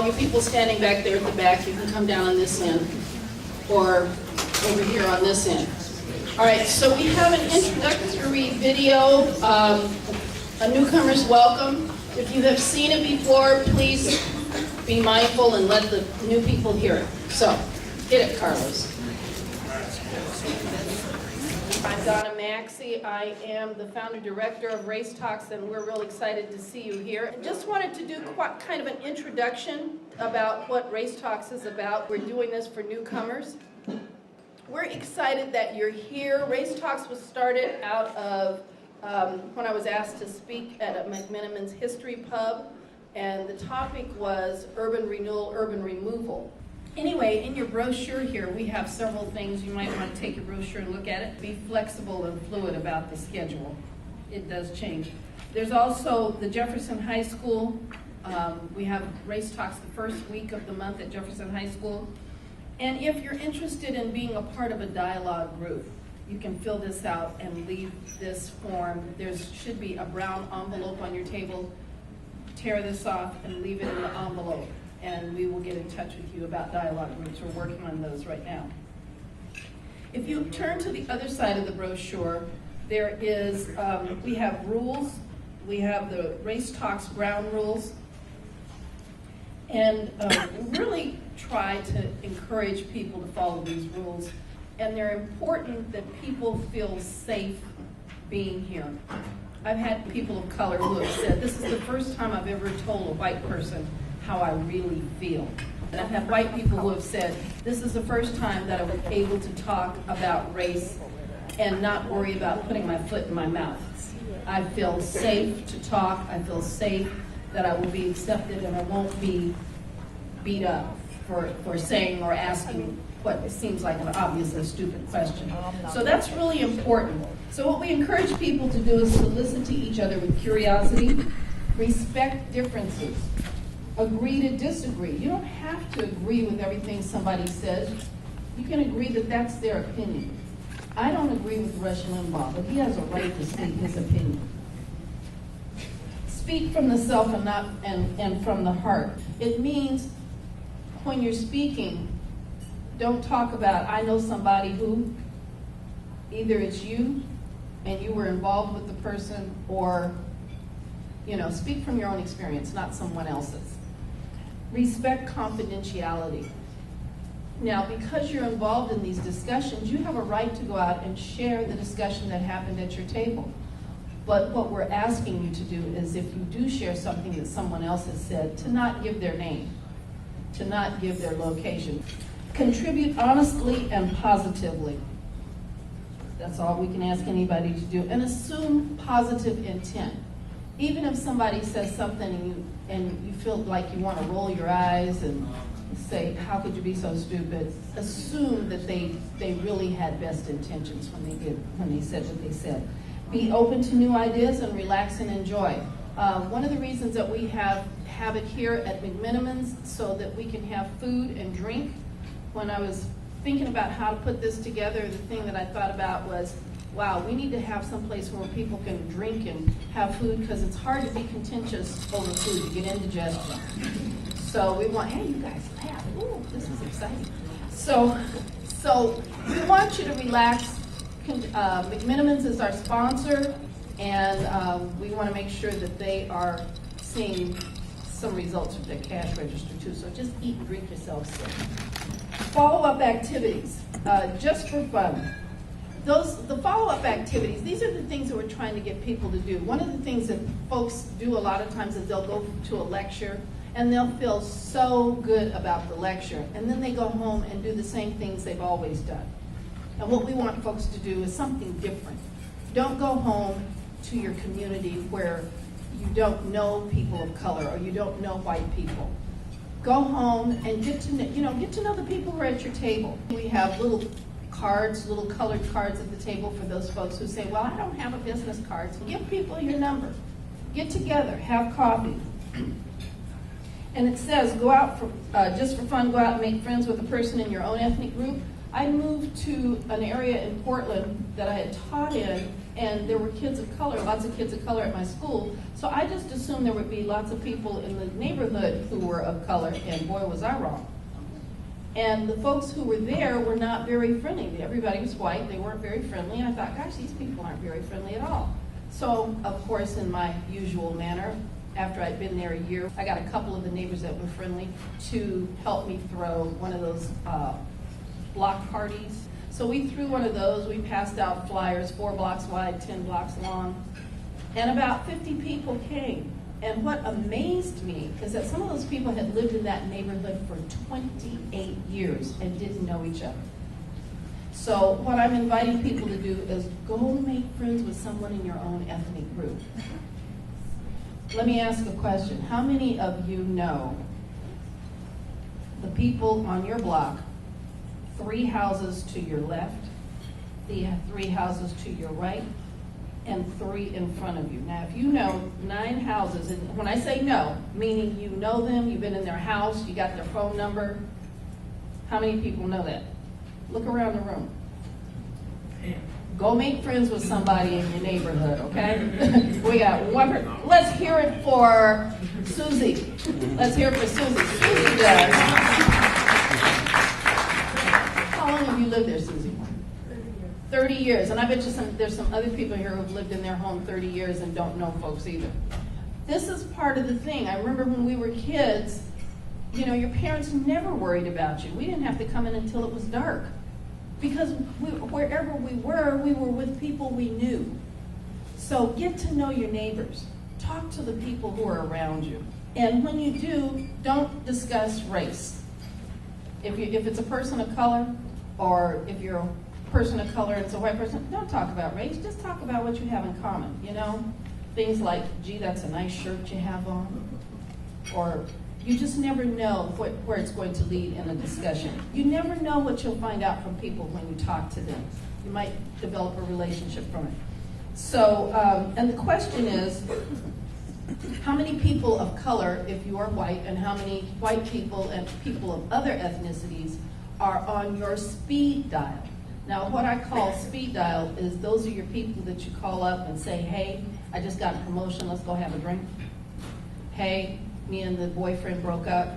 you people standing back there at the back, you can come down on this end or over here on this end. All right, so we have an introductory video, a newcomer's welcome. If you have seen it before, please be mindful and let the new people hear it. So, hit it, Carlos. I'm Donna Maxey. I am the founder director of Race Talks, and we're real excited to see you here. I just wanted to do kind of an introduction about what Race Talks is about. We're doing this for newcomers. We're excited that you're here. Race Talks was started out of when I was asked to speak at a McMenamin's History Pub, and the topic was urban renewal, urban removal. Anyway, in your brochure here, we have several things. You might want to take your brochure and look at it. Be flexible and fluid about the schedule. It does change. There's also the Jefferson High School. We have Race Talks the first week of the month at Jefferson High School. And if you're interested in being a part of a dialogue group, you can fill this out and leave this form. There should be a brown envelope on your table. Tear this off and leave it in the envelope, and we will get in touch with you about dialogue groups. We're working on those right now. If you turn to the other side of the brochure, there is, we have rules. We have the Race Talks ground rules. And really try to encourage people to follow these rules. And they're important that people feel safe being here. I've had people of color who have said, this is the first time I've ever told a white person how I really feel. And I've had white people who have said, this is the first time that I was able to talk about race and not worry about putting my foot in my mouth. I feel safe to talk. I feel safe that I will be accepted and I won't be beat up for saying or asking what seems like an obviously stupid question. So that's really important. So what we encourage people to do is to listen to each other with curiosity, respect differences, agree to disagree. You don't have to agree with everything somebody says. You can agree that that's their opinion. I don't agree with Rush Limbaugh, but he has a right to state his opinion. Speak from the self and from the heart. It means when you're speaking, don't talk about, I know somebody who, either it's you and you were involved with the person, or, speak from your own experience, not someone else's. Respect confidentiality. Now, because you're involved in these discussions, you have a right to go out and share the discussion that happened at your table. But what we're asking you to do is, if you do share something that someone else has said, to not give their name, to not give their location. Contribute honestly and positively. That's all we can ask anybody to do. And assume positive intent. Even if somebody says something and you feel like you want to roll your eyes and say, how could you be so stupid? Assume that they really had best intentions when they said what they said. Be open to new ideas and relax and enjoy. One of the reasons that we have it here at McMenamin's so that we can have food and drink. When I was thinking about how to put this together, the thing that I thought about was, wow, we need to have some place where people can drink and have food, because it's hard to be contentious over food, to get indigestion. So we want, hey, you guys laugh. Ooh, this is exciting. So we want you to relax. McMenamin's is our sponsor, and we want to make sure that they are seeing some results with their cash register too. So just eat and drink yourself sick. Follow-up activities, just for fun. The follow-up activities, these are the things that we're trying to get people to do. One of the things that folks do a lot of times is they'll go to a lecture and they'll feel so good about the lecture, and then they go home and do the same things they've always done. And what we want folks to do is something different. Don't go home to your community where you don't know people of color or you don't know white people. Go home and get to know the people who are at your table. We have little cards, little colored cards at the table for those folks who say, well, I don't have a business card. So give people your number. Get together, have coffee. And it says, go out just for fun, go out and make friends with a person in your own ethnic group. I moved to an area in Portland that I had taught in, and there were kids of color, lots of kids of color at my school. So I just assumed there would be lots of people in the neighborhood who were of color, and boy, was I wrong. And the folks who were there were not very friendly. Everybody was white, they weren't very friendly. I thought, gosh, these people aren't very friendly at all. So, of course, in my usual manner, after I'd been there a year, I got a couple of the neighbors that were friendly to help me throw one of those block parties. So we threw one of those. We passed out flyers, 4 blocks wide, 10 blocks long, and about 50 people came. And what amazed me is that some of those people had lived in that neighborhood for 28 years and didn't know each other. So what I'm inviting people to do is go make friends with someone in your own ethnic group. Let me ask a question. How many of you know the people on your block, 3 houses to your left, the 3 houses to your right, and 3 in front of you? Now, if you know 9 houses, and when I say know, meaning you know them, you've been in their house, you got their phone number, how many people know that? Look around the room. Go make friends with somebody in your neighborhood, okay? We got one person. Let's hear it for Susie. Let's hear it for Susie. Susie does. How long have you lived there, Susie? 30 years. And I bet you there's some other people here who've lived in their home 30 years and don't know folks either. This is part of the thing. I remember when we were kids, you know, your parents never worried about you. We didn't have to come in until it was dark. Because wherever we were with people we knew. So get to know your neighbors. Talk to the people who are around you. And when you do, don't discuss race. If it's a person of color, or if you're a person of color and it's a white person, don't talk about race. Just talk about what you have in common, you know? Things like, gee, that's a nice shirt you have on. Or you just never know where it's going to lead in a discussion. You never know what you'll find out from people when you talk to them. You might develop a relationship from it. So, and the question is, how many people of color, if you are white, and how many white people and people of other ethnicities are on your speed dial? Now, what I call speed dial is those are your people that you call up and say, hey, I just got a promotion, let's go have a drink. Hey, me and the boyfriend broke up,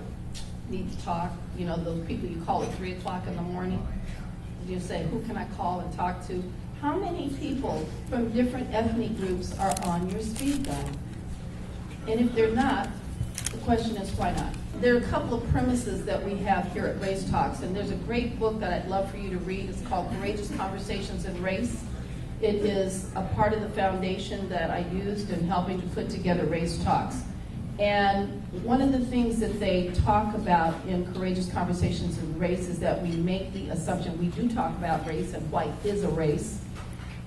need to talk. You know, those people you call at 3 o'clock in the morning. You say, who can I call and talk to? How many people from different ethnic groups are on your speed dial? And if they're not, the question is, why not? There are a couple of premises that we have here at Race Talks, and there's a great book that I'd love for you to read. It's called Courageous Conversations in Race. It is a part of the foundation that I used in helping to put together Race Talks. And one of the things that they talk about in Courageous Conversations in Race is that we make the assumption, we do talk about race, and white is a race,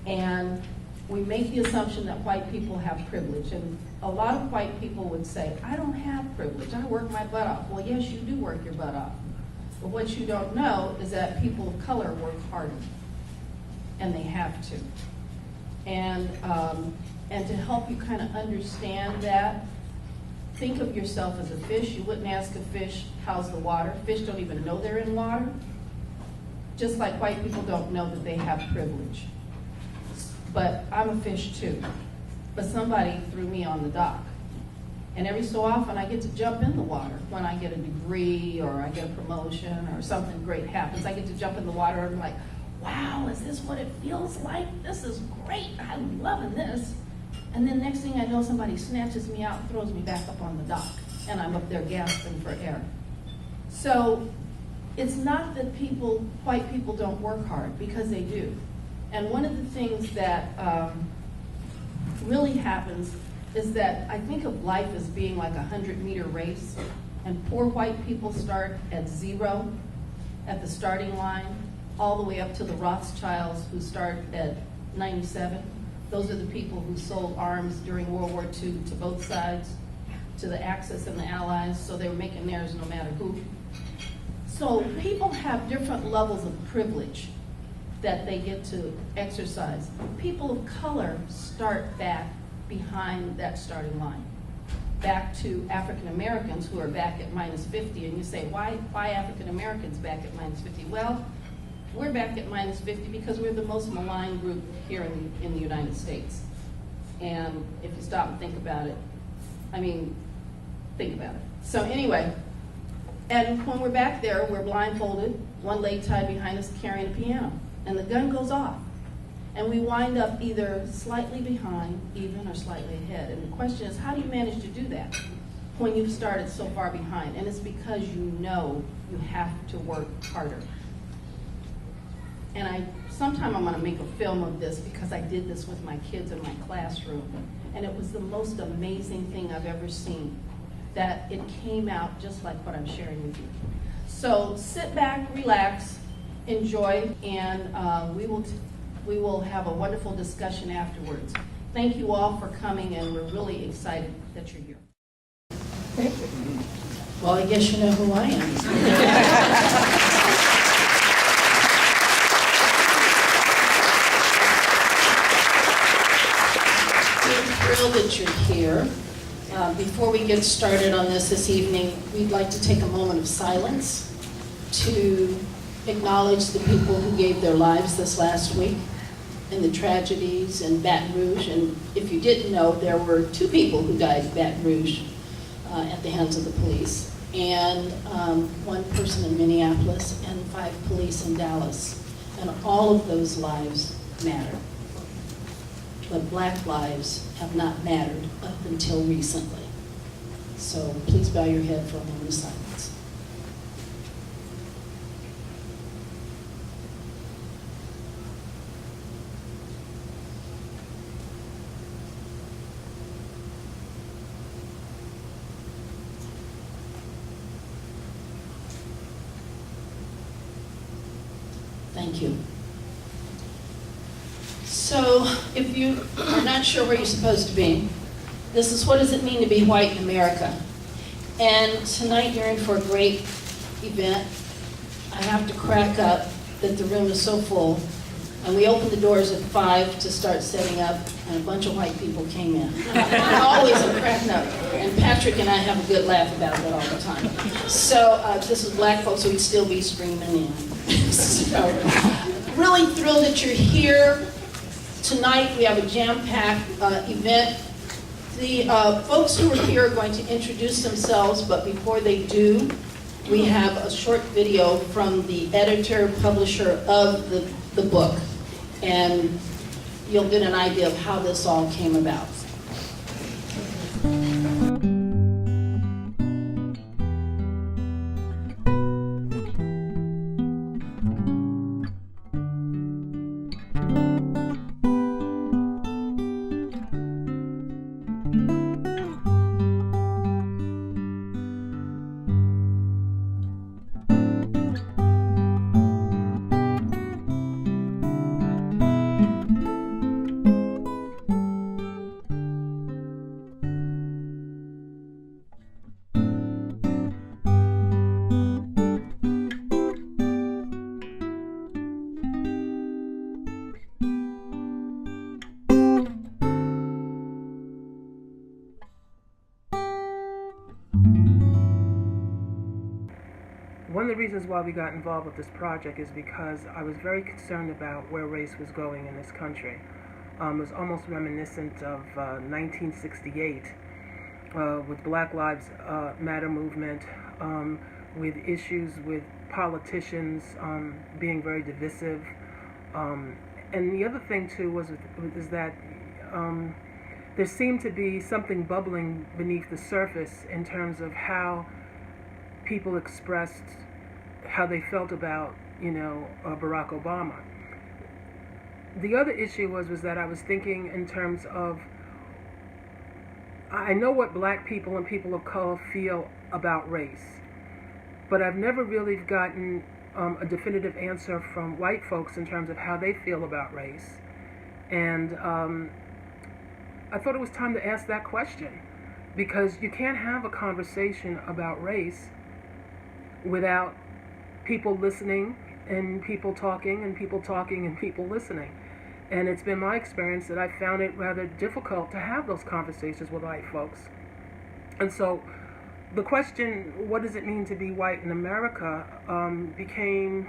and we make the assumption that white people have privilege. And a lot of white people would say, I don't have privilege, I work my butt off. Well, yes, you do work your butt off. But what you don't know is that people of color work harder, and they have to. And to help you kind of understand that, think of yourself as a fish. You wouldn't ask a fish, how's the water? Fish don't even know they're in water. Just like white people don't know that they have privilege. But I'm a fish too. But somebody threw me on the dock. And every so often I get to jump in the water. When I get a degree or I get a promotion or something great happens, I get to jump in the water and I'm like, wow, is this what it feels like? This is great, I'm loving this. And then next thing I know, somebody snatches me out and throws me back up on the dock, and I'm up there gasping for air. So it's not that white people don't work hard, because they do. And one of the things that really happens is that I think of life as being like a 100-meter race, and poor white people start at 0 at the starting line, all the way up to the Rothschilds who start at 97. Those are the people who sold arms during World War II to both sides, to the Axis and the Allies, so they were making theirs no matter who. So people have different levels of privilege that they get to exercise. People of color start back behind that starting line, back to African Americans who are back at -50, and you say, why African Americans back at -50? Well, we're back at minus 50 because we're the most maligned group here in the United States. And if you stop and think about it, I mean, think about it. So anyway, and when we're back there, we're blindfolded, one leg tied behind us carrying a piano, and the gun goes off. And we wind up either slightly behind, even, or slightly ahead. And the question is, how do you manage to do that when you've started so far behind? And it's because you know you have to work harder. And sometime I'm going to make a film of this because I did this with my kids in my classroom. And it was the most amazing thing I've ever seen, that it came out just like what I'm sharing with you. So sit back, relax, enjoy, and we will have a wonderful discussion afterwards. Thank you all for coming, and we're really excited that you're here. Well, I guess you know who I am. We're thrilled that you're here. Before we get started on this evening, we'd like to take a moment of silence to acknowledge the people who gave their lives this last week in the tragedies in Baton Rouge. And if you didn't know, there were 2 people who died in Baton Rouge at the hands of the police, and 1 person in Minneapolis, and 5 police in Dallas. And all of those lives matter. But Black lives have not mattered up until recently. So please bow your head for a moment of silence. Thank you. So, if you are not sure where you're supposed to be, this is what does it mean to be white in America. And tonight you're in for a great event. I have to crack up that the room is so full. And we opened the doors at 5 to start setting up, and a bunch of white people came in. I always am cracking up. And Patrik and I have a good laugh about that all the time. So this is Black folks, so we'd still be screaming in. So, really thrilled that you're here. Tonight we have a jam-packed event. The folks who are here are going to introduce themselves, but before they do, we have a short video from the editor, publisher of the book, and you'll get an idea of how this all came about. One of the reasons why we got involved with this project is because I was very concerned about where race was going in this country. It was almost reminiscent of 1968 with Black Lives Matter movement, with issues with politicians being very divisive. And the other thing too is that there seemed to be something bubbling beneath the surface in terms of how people expressed how they felt about, Barack Obama. The other issue was that I was thinking in terms of, I know what Black people and people of color feel about race, but I've never really gotten a definitive answer from white folks in terms of how they feel about race. And I thought it was time to ask that question, because you can't have a conversation about race without people listening and people talking and people talking and people listening. And it's been my experience that I found it rather difficult to have those conversations with white folks. And so the question, what does it mean to be white in America, became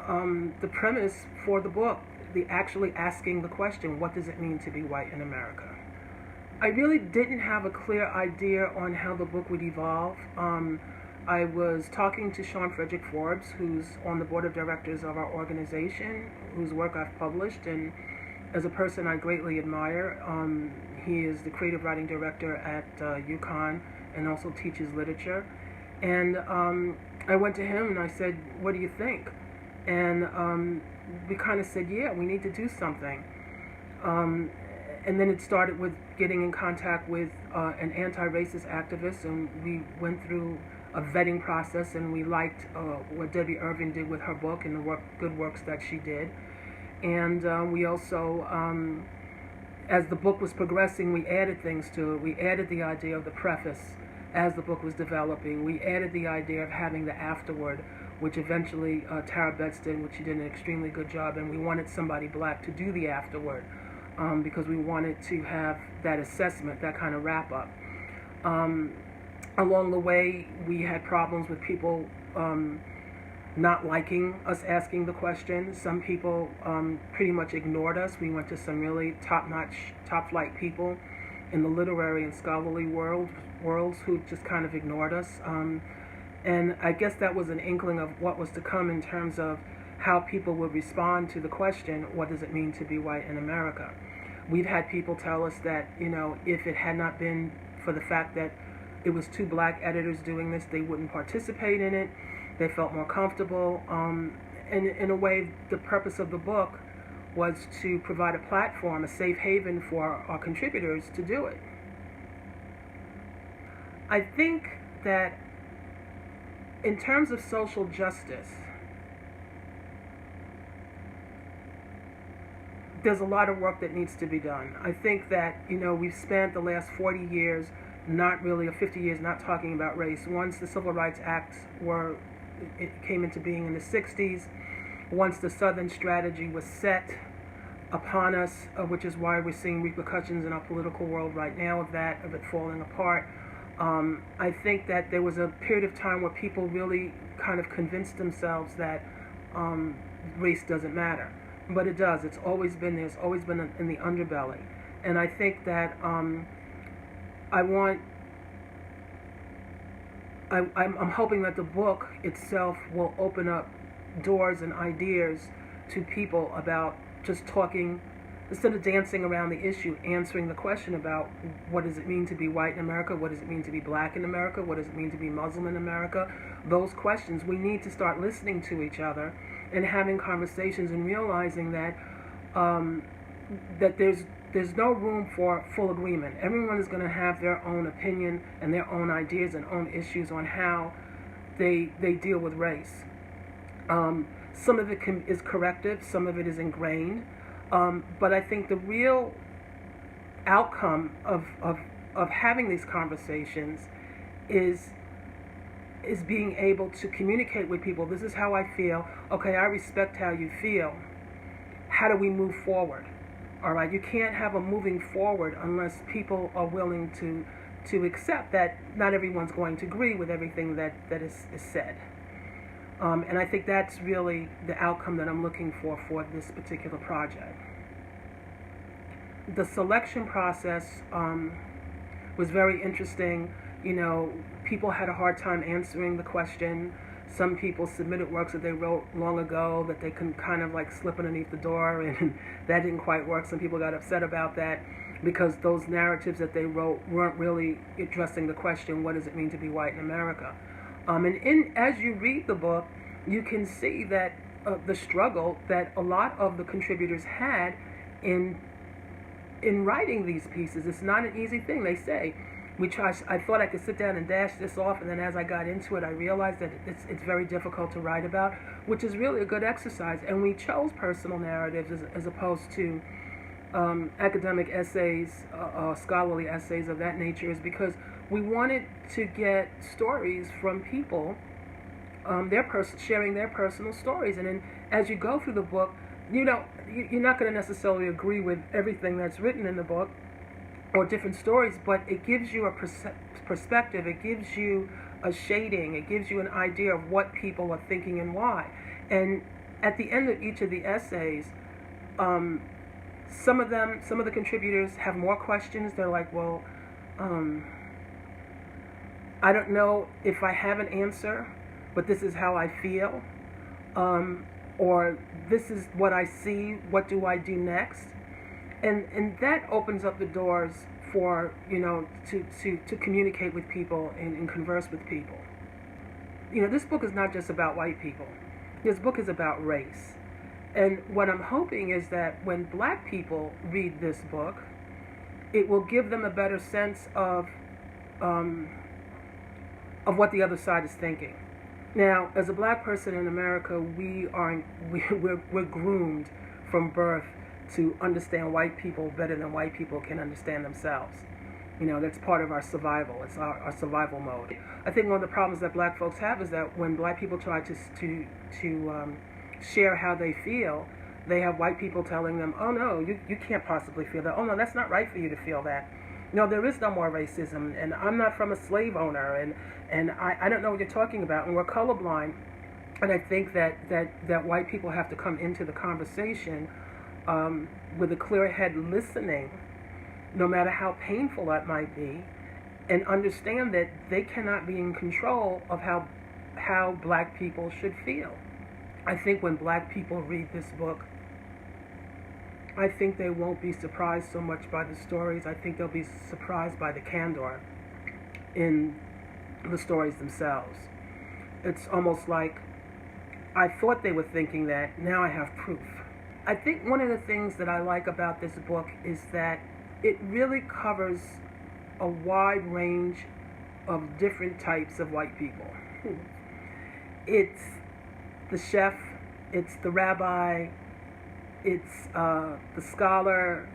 the premise for the book, the actually asking the question, what does it mean to be white in America? I really didn't have a clear idea on how the book would evolve. I was talking to Sean Frederick Forbes, who's on the board of directors of our organization, whose work I've published, and as a person I greatly admire. He is the creative writing director at UConn and also teaches literature. And I went to him and I said, what do you think? And we kind of said, yeah, we need to do something. And then it started with getting in contact with an anti-racist activist, and we went through a vetting process, and we liked what Debbie Irving did with her book and the good works that she did. And we also, as the book was progressing, we added things to it. We added the idea of the preface as the book was developing. We added the idea of having the afterword, which eventually Tara Betts did, which she did an extremely good job, and we wanted somebody black to do the afterword. Because we wanted to have that assessment, that kind of wrap-up. Along the way, we had problems with people not liking us asking the question. Some people pretty much ignored us. We went to some really top-notch, top-flight people in the literary and scholarly worlds who just kind of ignored us. And I guess that was an inkling of what was to come in terms of how people would respond to the question, what does it mean to be white in America? We've had people tell us that, if it had not been for the fact that it was two black editors doing this, they wouldn't participate in it. They felt more comfortable. And in a way, the purpose of the book was to provide a platform, a safe haven for our contributors to do it. I think that in terms of social justice, there's a lot of work that needs to be done. I think that, we've spent the last 40 years, not really, or 50 years, not talking about race. Once the Civil Rights Acts it came into being in the 60s, once the Southern strategy was set upon us, which is why we're seeing repercussions in our political world right now of it falling apart. I think that there was a period of time where people really kind of convinced themselves that race doesn't matter. But it does. It's always been there. It's always been in the underbelly. And I think that I'm hoping that the book itself will open up doors and ideas to people about just talking, instead of dancing around the issue, answering the question about what does it mean to be white in America, what does it mean to be black in America, what does it mean to be Muslim in America. Those questions, we need to start listening to each other and having conversations and realizing that that there's no room for full agreement. Everyone is going to have their own opinion and their own ideas and own issues on how they deal with race. Some of it is corrective, some of it is ingrained, but I think the real outcome of having these conversations is being able to communicate with people. This is how I feel. Okay, I respect how you feel. How do we move forward? All right, you can't have a moving forward unless people are willing to accept that not everyone's going to agree with everything that is said. And I think that's really the outcome that I'm looking for this particular project. The selection process was very interesting. People had a hard time answering the question. Some people submitted works that they wrote long ago that they can kind of like slip underneath the door, and that didn't quite work. Some people got upset about that because those narratives that they wrote weren't really addressing the question, what does it mean to be white in America? And as you read the book, you can see that the struggle that a lot of the contributors had in writing these pieces. It's not an easy thing. They say, I thought I could sit down and dash this off, and then as I got into it, I realized that it's very difficult to write about, which is really a good exercise. And we chose personal narratives as opposed to academic essays, scholarly essays of that nature, is because we wanted to get stories from people, sharing their personal stories. And then as you go through the book, you're not going to necessarily agree with everything that's written in the book, or different stories, but it gives you a perspective, it gives you a shading, it gives you an idea of what people are thinking and why. And at the end of each of the essays, some of the contributors have more questions. They're like, well, I don't know if I have an answer, but this is how I feel, or this is what I see, what do I do next? And that opens up the doors for, to communicate with people and converse with people. This book is not just about white people. This book is about race. And what I'm hoping is that when black people read this book, it will give them a better sense of what the other side is thinking. Now, as a black person in America, we're groomed from birth to understand white people better than white people can understand themselves. That's part of our survival. It's our survival mode. I think one of the problems that black folks have is that when black people try to share how they feel, they have white people telling them, oh no, you can't possibly feel that. Oh no, that's not right for you to feel that. No, there is no more racism, and I'm not from a slave owner, and I don't know what you're talking about, and we're colorblind. And I think that white people have to come into the conversation with a clear head, listening, no matter how painful that might be, and understand that they cannot be in control of how black people should feel. I think when black people read this book, I think they won't be surprised so much by the stories. I think they'll be surprised by the candor in the stories themselves. It's almost like, I thought they were thinking that, now I have proof. I think one of the things that I like about this book is that it really covers a wide range of different types of white people. It's the chef, it's the rabbi, it's the scholar,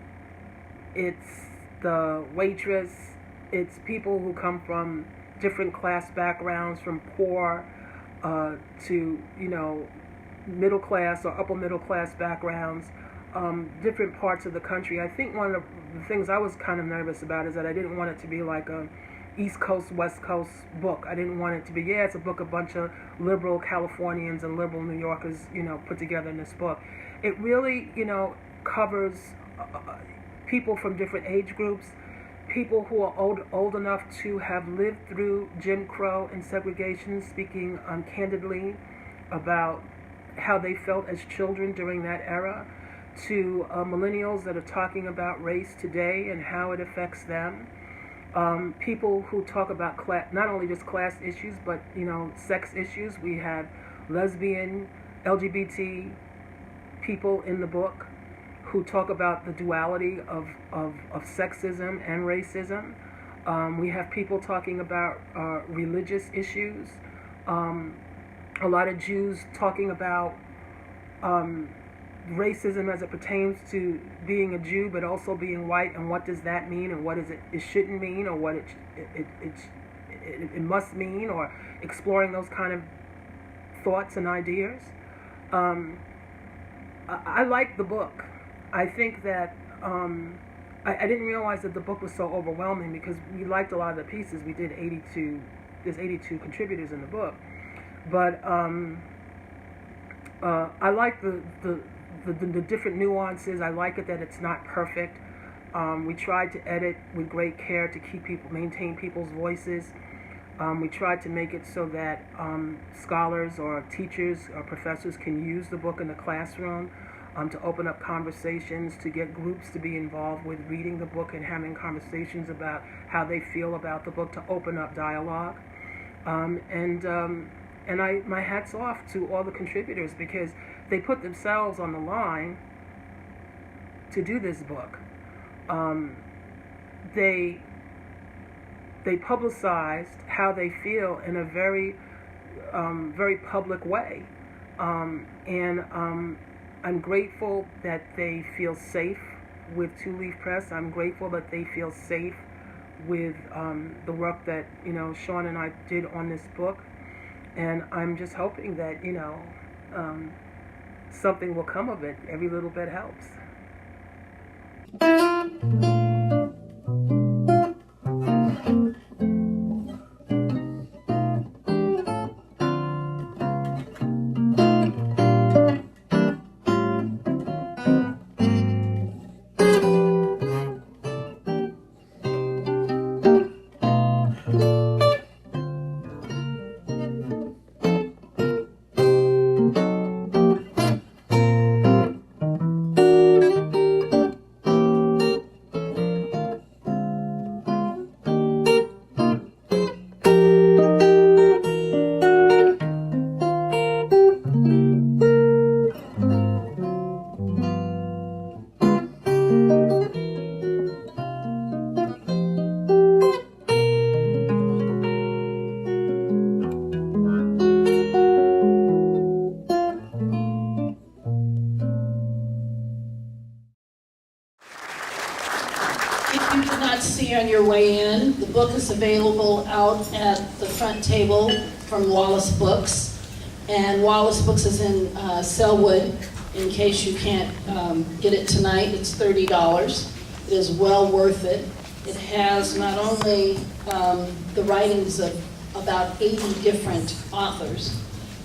it's the waitress, it's people who come from different class backgrounds, from poor to middle class or upper middle class backgrounds, different parts of the country. I think one of the things I was kind of nervous about is that I didn't want it to be like a East Coast, West Coast book. I didn't want it to be, it's a book a bunch of liberal Californians and liberal New Yorkers, put together in this book. It really, covers people from different age groups, people who are old enough to have lived through Jim Crow and segregation, speaking candidly about how they felt as children during that era, to millennials that are talking about race today and how it affects them. People who talk about not only just class issues, but sex issues. We have lesbian, LGBT people in the book who talk about the duality of sexism and racism. We have people talking about religious issues. A lot of Jews talking about racism as it pertains to being a Jew, but also being white, and what does that mean, and what is it shouldn't mean, or what it must mean, or exploring those kind of thoughts and ideas. I like the book. I think that I didn't realize that the book was so overwhelming, because we liked a lot of the pieces. We did 82. There's 82 contributors in the book, but I like the different nuances. I like it that it's not perfect. We tried to edit with great care to maintain people's voices. We tried to make it so that scholars or teachers or professors can use the book in the classroom, to open up conversations, to get groups to be involved with reading the book and having conversations about how they feel about the book, to open up dialogue. And my hat's off to all the contributors, because they put themselves on the line to do this book. They publicized how they feel in a very, very public way. I'm grateful that they feel safe with Two Leaf Press. I'm grateful that they feel safe with the work that Sean and I did on this book. And I'm just hoping that something will come of it. Every little bit helps. you did not see on your way in, the book is available out at the front table from Wallace Books. And Wallace Books is in Selwood. In case you can't get it tonight, it's $30. It is well worth it. It has not only the writings of about 80 different authors,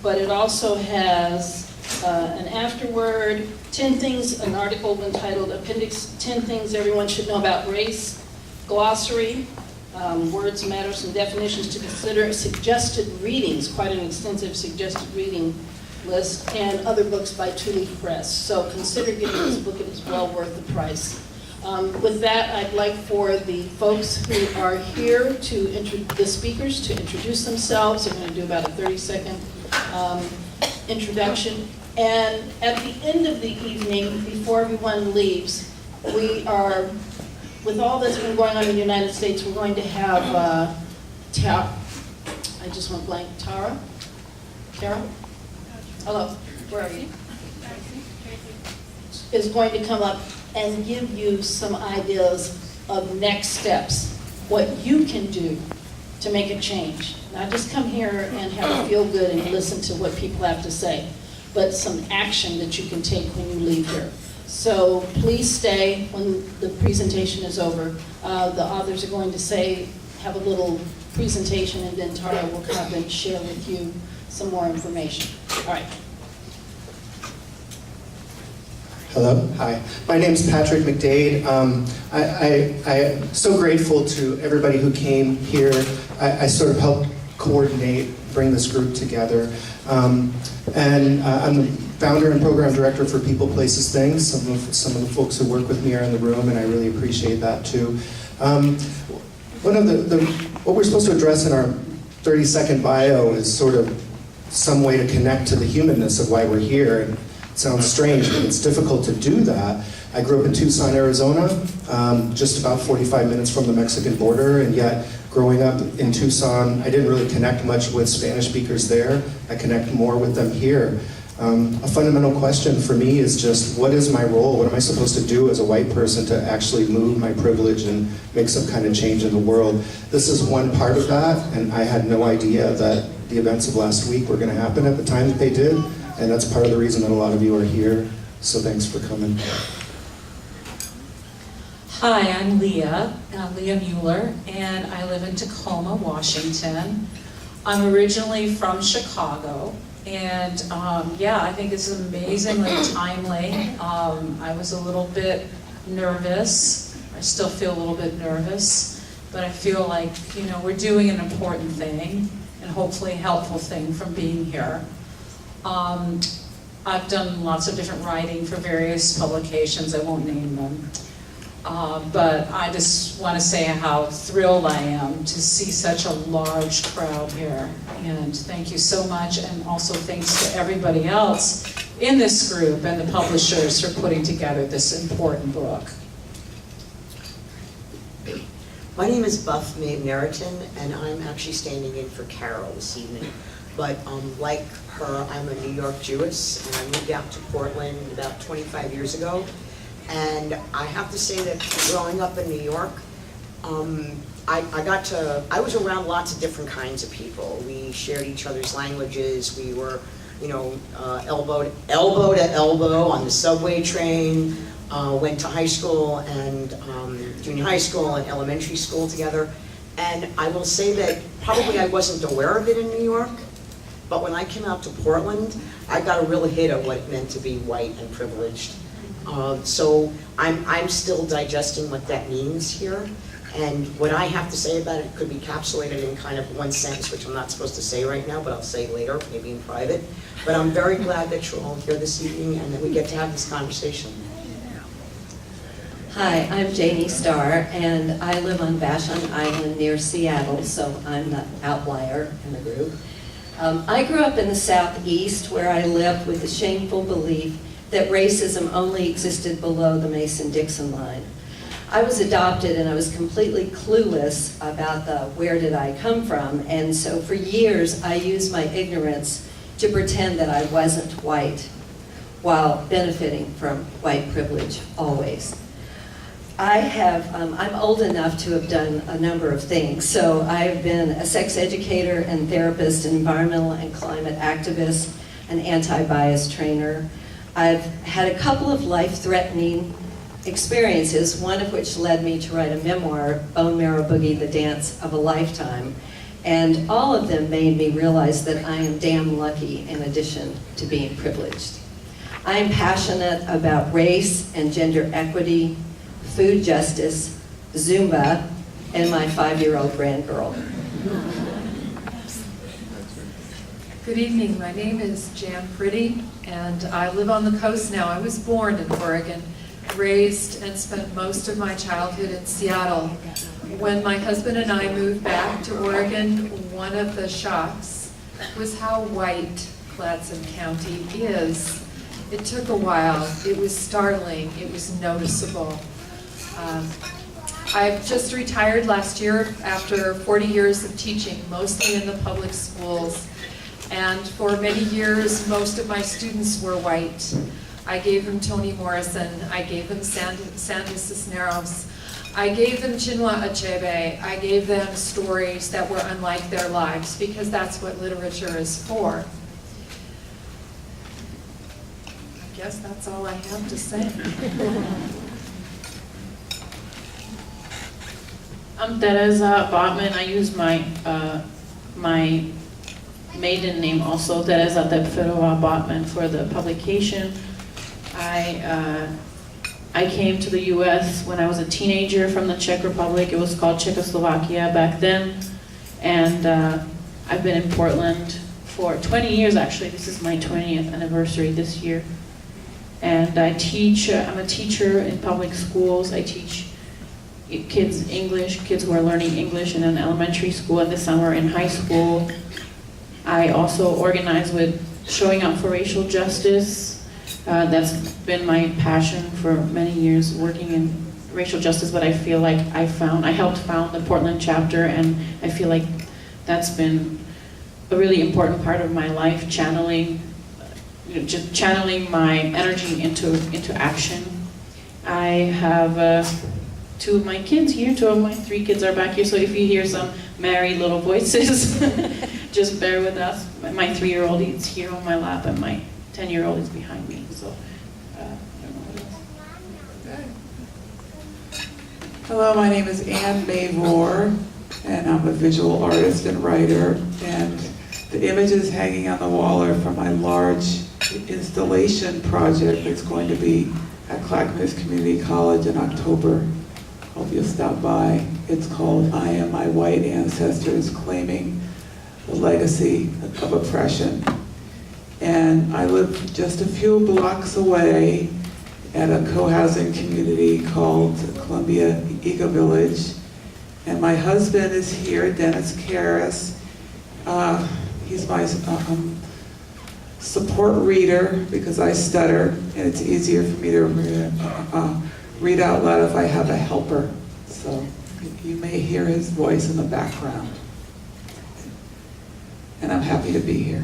but it also has an afterword, 10 things, an article entitled Appendix 10 Things Everyone Should Know About Race, glossary, words, matters, and definitions to consider, suggested readings, quite an extensive suggested reading list, and other books by Tulip Press. So consider getting this book. It is well worth the price. With that, I'd like for the folks who are here the speakers to introduce themselves. They're going to do about a 30-second introduction. And at the end of the evening, before everyone leaves, we are, with all that's been going on in the United States, we're going to have I just went blank. Tara? Hello, where are you? Is going to come up and give you some ideas of next steps, what you can do to make a change. Not just come here and have a feel good and listen to what people have to say, but some action that you can take when you leave here. So please stay when the presentation is over. The authors are going to have a little presentation, and then Tara will come and share with you some more information. All right. Hello, hi. My name is Patrik McDade. I am so grateful to everybody who came here. I sort of helped coordinate, bring this group together. And I'm the founder and program director for People, Places, Things. Some of the folks who work with me are in the room, and I really appreciate that too. One of what we're supposed to address in our 30-second bio is sort of some way to connect to the humanness of why we're here. And it sounds strange, but it's difficult to do that. I grew up in Tucson, Arizona, just about 45 minutes from the Mexican border, and yet growing up in Tucson, I didn't really connect much with Spanish speakers there. I connect more with them here. A fundamental question for me is just, what is my role? What am I supposed to do as a white person to actually move my privilege and make some kind of change in the world? This is one part of that, and I had no idea that the events of last week were going to happen at the time that they did, and that's part of the reason that a lot of you are here, so thanks for coming. Hi, I'm Leah Mueller, and I live in Tacoma, Washington. I'm originally from Chicago, and I think it's amazingly timely. I was a little bit nervous. I still feel a little bit nervous, but I feel like, we're doing an important thing, and hopefully a helpful thing from being here. I've done lots of different writing for various publications. I won't name them. But I just want to say how thrilled I am to see such a large crowd here. And thank you so much, and also thanks to everybody else in this group and the publishers for putting together this important book. My name is Buff Maeve Neriton, and I'm actually standing in for Carol this evening. But like her, I'm a New York Jewess, and I moved out to Portland about 25 years ago. And I have to say that growing up in New York, I was around lots of different kinds of people. We shared each other's languages. We were, elbow to elbow on the subway train. Went to high school and junior high school and elementary school together. And I will say that probably I wasn't aware of it in New York, but when I came out to Portland, I got a real hit of what it meant to be white and privileged. So I'm still digesting what that means here, and what I have to say about it could be encapsulated in kind of one sentence, which I'm not supposed to say right now, but I'll say later, maybe in private. But I'm very glad that you're all here this evening and that we get to have this conversation. Hi, I'm Janie Starr, and I live on Vashon Island near Seattle, so I'm the outlier in the group. I grew up in the Southeast, where I lived with the shameful belief that racism only existed below the Mason-Dixon line. I was adopted, and I was completely clueless about the where did I come from, and so for years I used my ignorance to pretend that I wasn't white, while benefiting from white privilege always. I'm old enough to have done a number of things. So I've been a sex educator and therapist, an environmental and climate activist, an anti-bias trainer. I've had a couple of life-threatening experiences, one of which led me to write a memoir, Bone Marrow Boogie, The Dance of a Lifetime. And all of them made me realize that I am damn lucky in addition to being privileged. I am passionate about race and gender equity, food justice, Zumba, and my 5-year-old grandgirl. Good evening, my name is Jan Priddy, and I live on the coast now. I was born in Oregon, raised and spent most of my childhood in Seattle. When my husband and I moved back to Oregon, one of the shocks was how white Clatsop County is. It took a while. It was startling. It was noticeable. I've just retired last year after 40 years of teaching, mostly in the public schools. And for many years, most of my students were white. I gave them Toni Morrison. I gave them Sandy Cisneros. I gave them Chinua Achebe. I gave them stories that were unlike their lives, because that's what literature is for. I guess that's all I have to say. I'm Tereza Bottman. I use my maiden name also, Tereza Topferova Bottman, for the publication. I came to the U.S. when I was a teenager from the Czech Republic. It was called Czechoslovakia back then, and I've been in Portland for 20 years actually. This is my 20th anniversary this year, and I teach. I'm a teacher in public schools. I teach kids English, kids who are learning English in an elementary school, and this summer in high school. I also organize with Showing Up for Racial Justice. That's been my passion for many years, working in racial justice, but I feel like I helped found the Portland chapter, and I feel like that's been a really important part of my life, channeling my energy into action. I have 2 of my kids here, 2 of my 3 kids are back here, so if you hear some merry little voices, just bear with us. My 3-year-old is here on my lap, and my 10-year-old is behind me, so I don't know what else. Hello, my name is Mavor, and I'm a visual artist and writer, and the images hanging on the wall are from my large installation project that's going to be at Clackamas Community College in October. Hope you'll stop by. It's called I Am My White Ancestors, Claiming the Legacy of Oppression. And I live just a few blocks away at a co-housing community called Columbia Eco Village. And my husband is here, Dennis Karras. He's my support reader because I stutter, and it's easier for me to read out loud if I have a helper. So you may hear his voice in the background. And I'm happy to be here.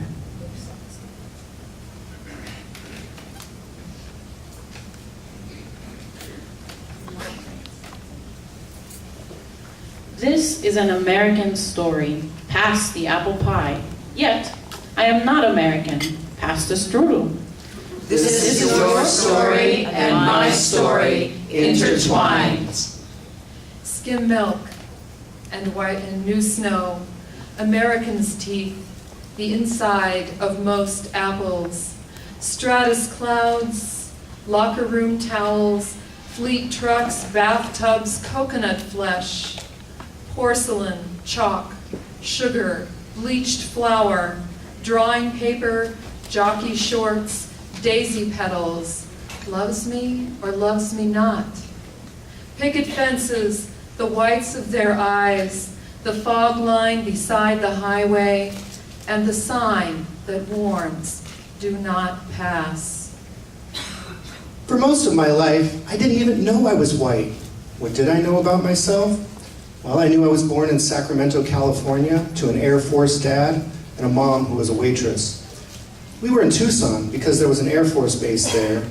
This is an American story, past the apple pie. Yet, I am not American, past the strudel. This is your story and my story intertwined. Skim milk and white and new snow, Americans' teeth, the inside of most apples, stratus clouds, locker room towels, fleet trucks, bathtubs, coconut flesh, porcelain, chalk, sugar, bleached flour, drawing paper, jockey shorts, daisy petals, loves me or loves me not. Picket fences, the whites of their eyes, the fog line beside the highway, and the sign that warns, do not pass. For most of my life, I didn't even know I was white. What did I know about myself? Well, I knew I was born in Sacramento, California, to an Air Force dad and a mom who was a waitress. We were in Tucson because there was an Air Force base there,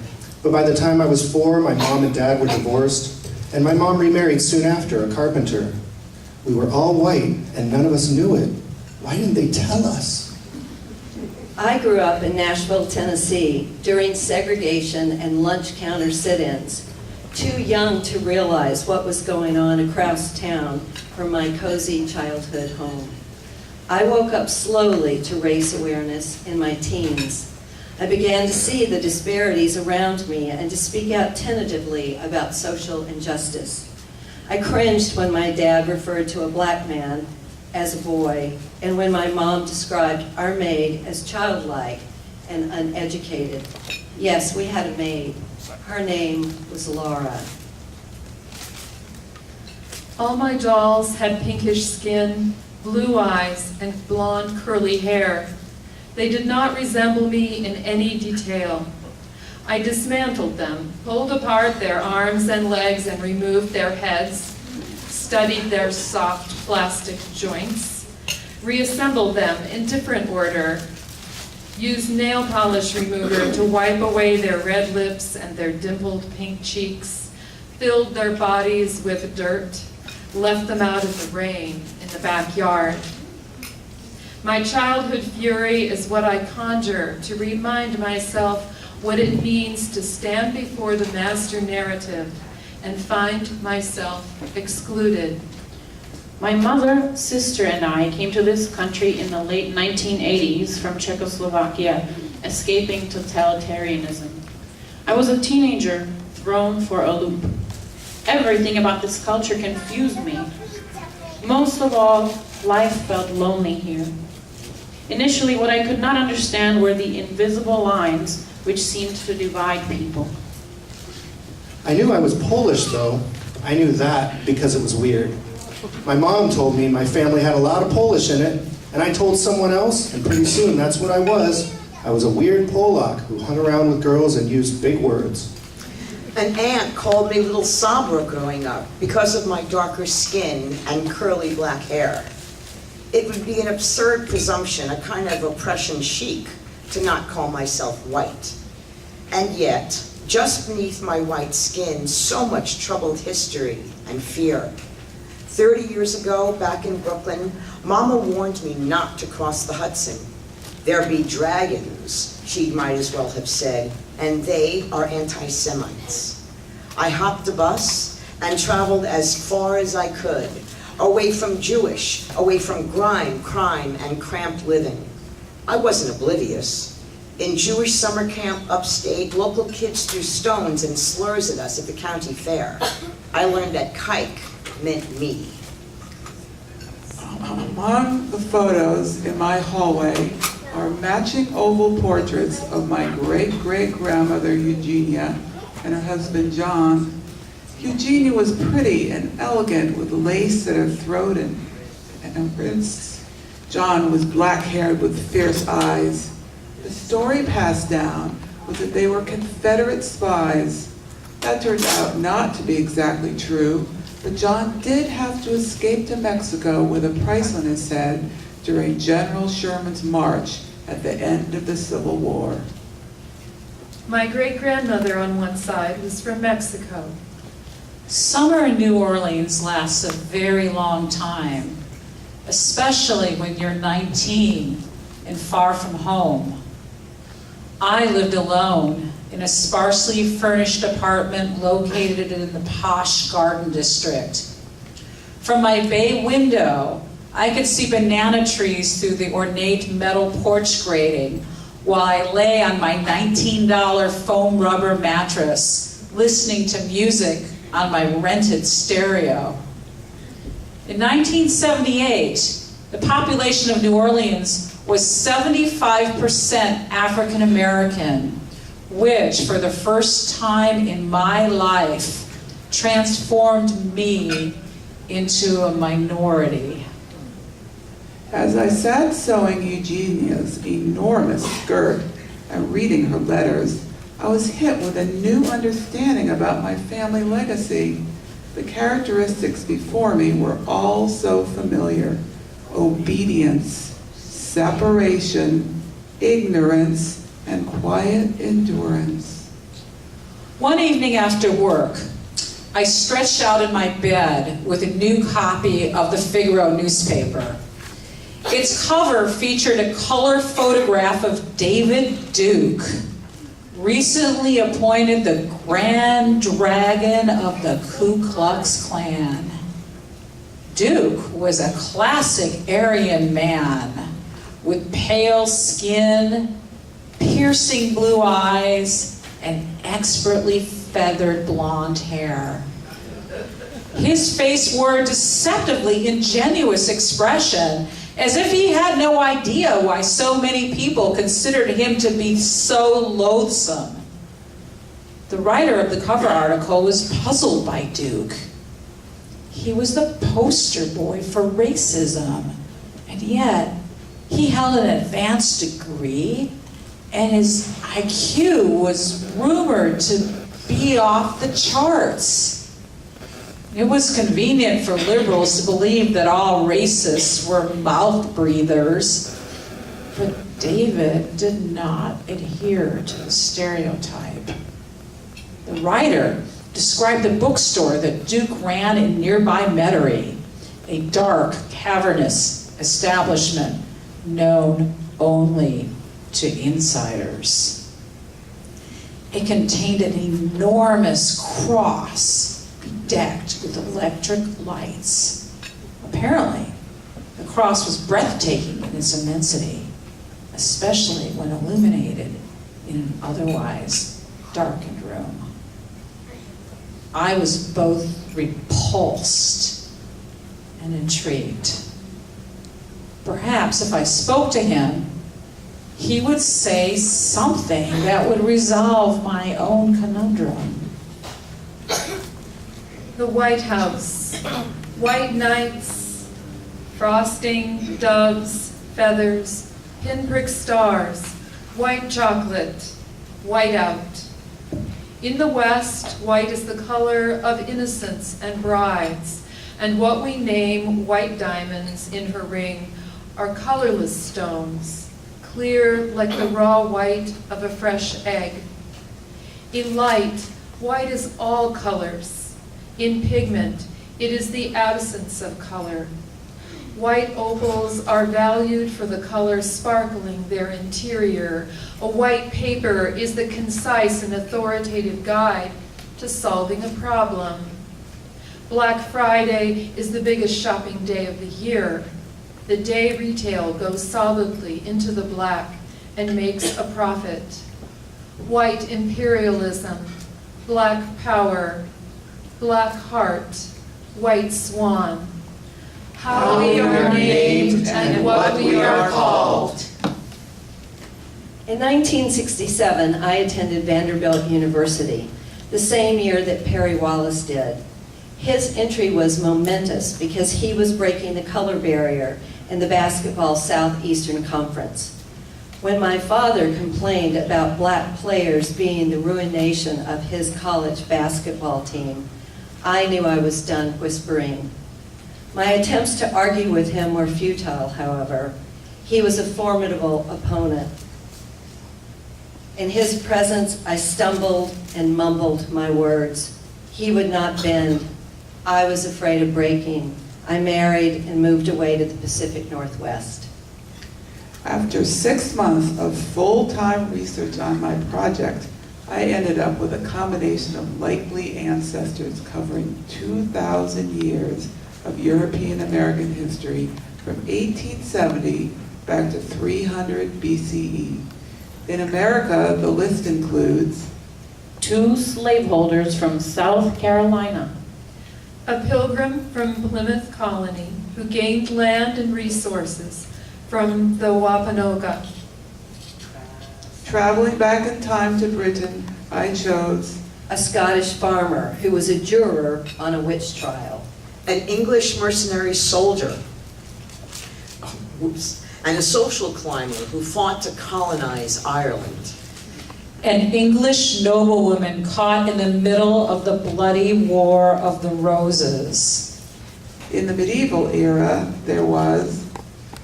but by the time I was 4, my mom and dad were divorced, And my mom remarried soon after, a carpenter. We were all white, and none of us knew it. Why didn't they tell us? I grew up in Nashville, Tennessee, during segregation and lunch counter sit-ins, too young to realize what was going on across town from my cozy childhood home. I woke up slowly to race awareness in my teens. I began to see the disparities around me and to speak out tentatively about social injustice. I cringed when my dad referred to a black man as a boy, and when my mom described our maid as childlike and uneducated. Yes, we had a maid. Her name was Laura. All my dolls had pinkish skin, blue eyes, and blonde curly hair. They did not resemble me in any detail. I dismantled them, pulled apart their arms and legs and removed their heads, studied their soft plastic joints, reassembled them in different order, used nail polish remover to wipe away their red lips and their dimpled pink cheeks, filled their bodies with dirt, left them out in the rain in the backyard. My childhood fury is what I conjure to remind myself what it means to stand before the master narrative and find myself excluded. My mother, sister, and I came to this country in the late 1980s from Czechoslovakia, escaping totalitarianism. I was a teenager thrown for a loop. Everything about this culture confused me. Most of all, life felt lonely here. Initially, what I could not understand were the invisible lines which seemed to divide people. I knew I was Polish, though. I knew that because it was weird. My mom told me my family had a lot of Polish in it, and I told someone else, and pretty soon that's what I was. I was a weird Polak who hung around with girls and used big words. An aunt called me Little Sabra growing up because of my darker skin and curly black hair. It would be an absurd presumption, a kind of oppression chic, to not call myself white. And yet, just beneath my white skin, so much troubled history and fear. 30 years ago, back in Brooklyn, Mama warned me not to cross the Hudson. There be dragons, she might as well have said, and they are anti-Semites. I hopped a bus and traveled as far as I could, away from Jewish, away from grime, crime, and cramped living. I wasn't oblivious. In Jewish summer camp upstate, local kids threw stones and slurs at us at the county fair. I learned that kike meant me. Among the photos in my hallway are matching oval portraits of my great-great-grandmother Eugenia and her husband John. Eugenia was pretty and elegant with lace at her throat and wrists. John was black-haired with fierce eyes. The story passed down was that they were Confederate spies. That turned out not to be exactly true, but John did have to escape to Mexico with a price on his head during General Sherman's march at the end of the Civil War. My great-grandmother on one side was from Mexico. Summer in New Orleans lasts a very long time, especially when you're 19 and far from home. I lived alone in a sparsely furnished apartment located in the posh Garden District. From my bay window, I could see banana trees through the ornate metal porch grating while I lay on my $19 foam rubber mattress, listening to music on my rented stereo. In 1978, the population of New Orleans was 75% African American, which, for the first time in my life, transformed me into a minority. As I sat sewing Eugenia's enormous skirt and reading her letters, I was hit with a new understanding about my family legacy. The characteristics before me were all so familiar: obedience, separation, ignorance, and quiet endurance. One evening after work, I stretched out in my bed with a new copy of the Figaro newspaper. Its cover featured a color photograph of David Duke, recently appointed the Grand Dragon of the Ku Klux Klan. Duke was a classic Aryan man with pale skin, piercing blue eyes, and expertly feathered blonde hair. His face wore a deceptively ingenuous expression, as if he had no idea why so many people considered him to be so loathsome. The writer of the cover article was puzzled by Duke. He was the poster boy for racism, and yet he held an advanced degree, and his IQ was rumored to be off the charts. It was convenient for liberals to believe that all racists were mouth breathers, but David did not adhere to the stereotype. The writer described the bookstore that Duke ran in nearby Metairie, a dark, cavernous establishment known only to insiders. It contained an enormous cross bedecked with electric lights. Apparently, the cross was breathtaking in its immensity, especially when illuminated in an otherwise darkened room. I was both repulsed and intrigued. Perhaps if I spoke to him, he would say something that would resolve my own conundrum. The White House, white nights, frosting, doves, feathers, pinprick stars, white chocolate, white out. In the West, white is the color of innocence and brides, and what we name white diamonds in her ring are colorless stones, clear like the raw white of a fresh egg. In light, white is all colors. In pigment, it is the absence of color. White opals are valued for the color sparkling their interior. A white paper is the concise and authoritative guide to solving a problem. Black Friday is the biggest shopping day of the year. The day retail goes solidly into the black and makes a profit. White imperialism, black power, black heart, white swan. How we are named and what we are called. In 1967, I attended Vanderbilt University, the same year that Perry Wallace did. His entry was momentous because he was breaking the color barrier in the basketball Southeastern Conference. When my father complained about black players being the ruination of his college basketball team, I knew I was done whispering. My attempts to argue with him were futile, however. He was a formidable opponent. In his presence, I stumbled and mumbled my words. He would not bend. I was afraid of breaking. I married and moved away to the Pacific Northwest. After 6 months of full-time research on my project, I ended up with a combination of likely ancestors covering 2,000 years of European American history from 1870 back to 300 BCE. In America, the list includes 2 slaveholders from South Carolina, A pilgrim from Plymouth Colony who gained land and resources from the Wampanoag. traveling back in time to Britain, I chose A Scottish farmer who was a juror on a witch trial. An English mercenary soldier, and a social climber who fought to colonize Ireland. An English noblewoman caught in the middle of the bloody War of the Roses. in the medieval era, there was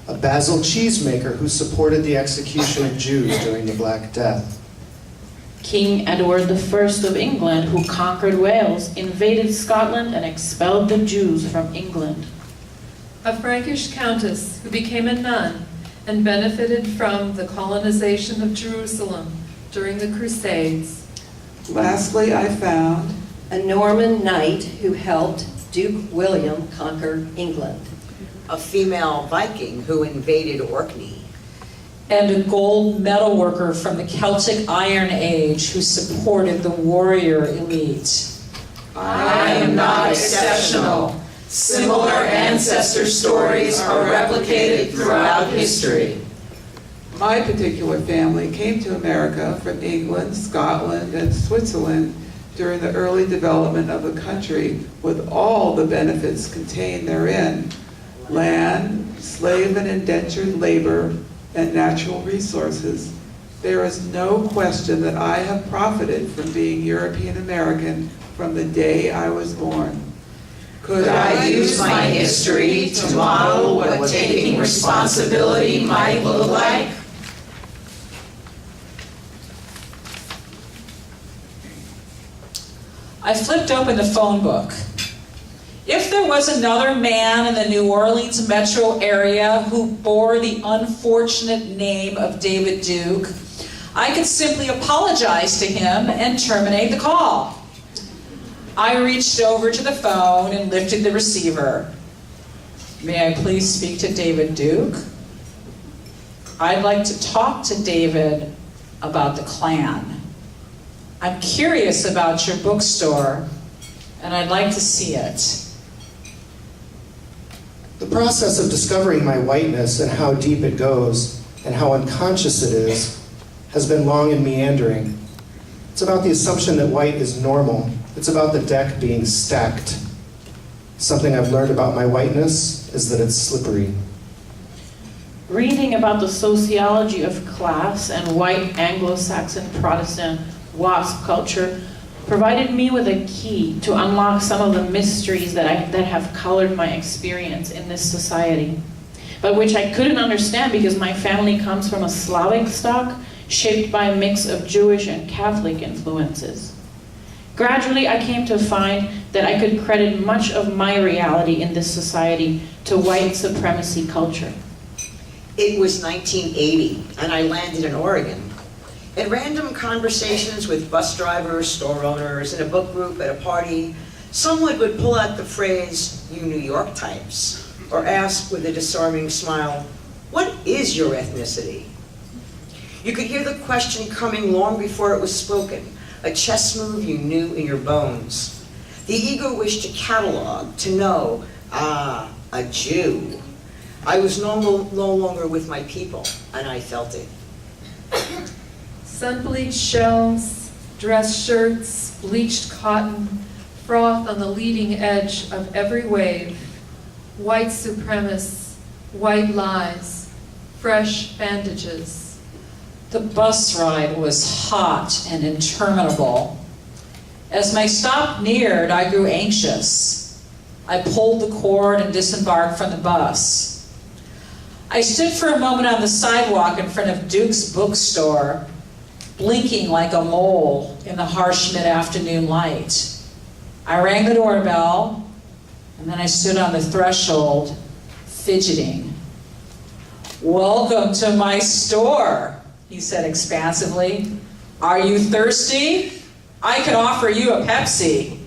A Basil cheesemaker who supported the execution of Jews during the Black Death. King Edward I of England, who conquered Wales, invaded Scotland and expelled the Jews from England. A Frankish countess who became a nun and benefited from the colonization of Jerusalem during the Crusades. Lastly, I found A Norman knight who helped Duke William conquer England. A female Viking who invaded Orkney. And a gold metal worker from the Celtic Iron Age who supported the warrior elite. I am not exceptional. Similar ancestor stories are replicated throughout history. my particular family came to America from England, Scotland, and Switzerland during the early development of the country with all the benefits contained therein: land, slave and indentured labor, and natural resources. There is no question that I have profited from being European American from the day I was born. Could I use my history to model what taking responsibility might look like? I flipped open the phone book. If there was another man in the New Orleans metro area who bore the unfortunate name of David Duke, I could simply apologize to him and terminate the call. I reached over to the phone and lifted the receiver. May I please speak to David Duke? I'd like to talk to David about the Klan. I'm curious about your bookstore, and I'd like to see it. The process of discovering my whiteness and how deep it goes and how unconscious it is has been long and meandering. It's about the assumption that white is normal. It's about the deck being stacked. Something I've learned about my whiteness is that it's slippery. Reading about the sociology of class and white Anglo-Saxon Protestant WASP culture provided me with a key to unlock some of the mysteries that have colored my experience in this society, but which I couldn't understand because my family comes from a Slavic stock shaped by a mix of Jewish and Catholic influences. Gradually, I came to find that I could credit much of my reality in this society to white supremacy culture. It was 1980, and I landed in Oregon. In random conversations with bus drivers, store owners, in a book group, at a party, someone would pull out the phrase, "You New York types," or ask with a disarming smile, "What is your ethnicity?" You could hear the question coming long before it was spoken, a chess move you knew in your bones. The ego wished to catalog, to know, a Jew. I was no longer with my people, and I felt it. Sun-bleached shells, dress shirts, bleached cotton, froth on the leading edge of every wave, white supremacists, white lies, fresh bandages. The bus ride was hot and interminable. As my stop neared, I grew anxious. I pulled the cord and disembarked from the bus. I stood for a moment on the sidewalk in front of Duke's bookstore, blinking like a mole in the harsh mid-afternoon light. I rang the doorbell, and then I stood on the threshold, fidgeting. "Welcome to my store," he said expansively. "Are you thirsty? I can offer you a Pepsi."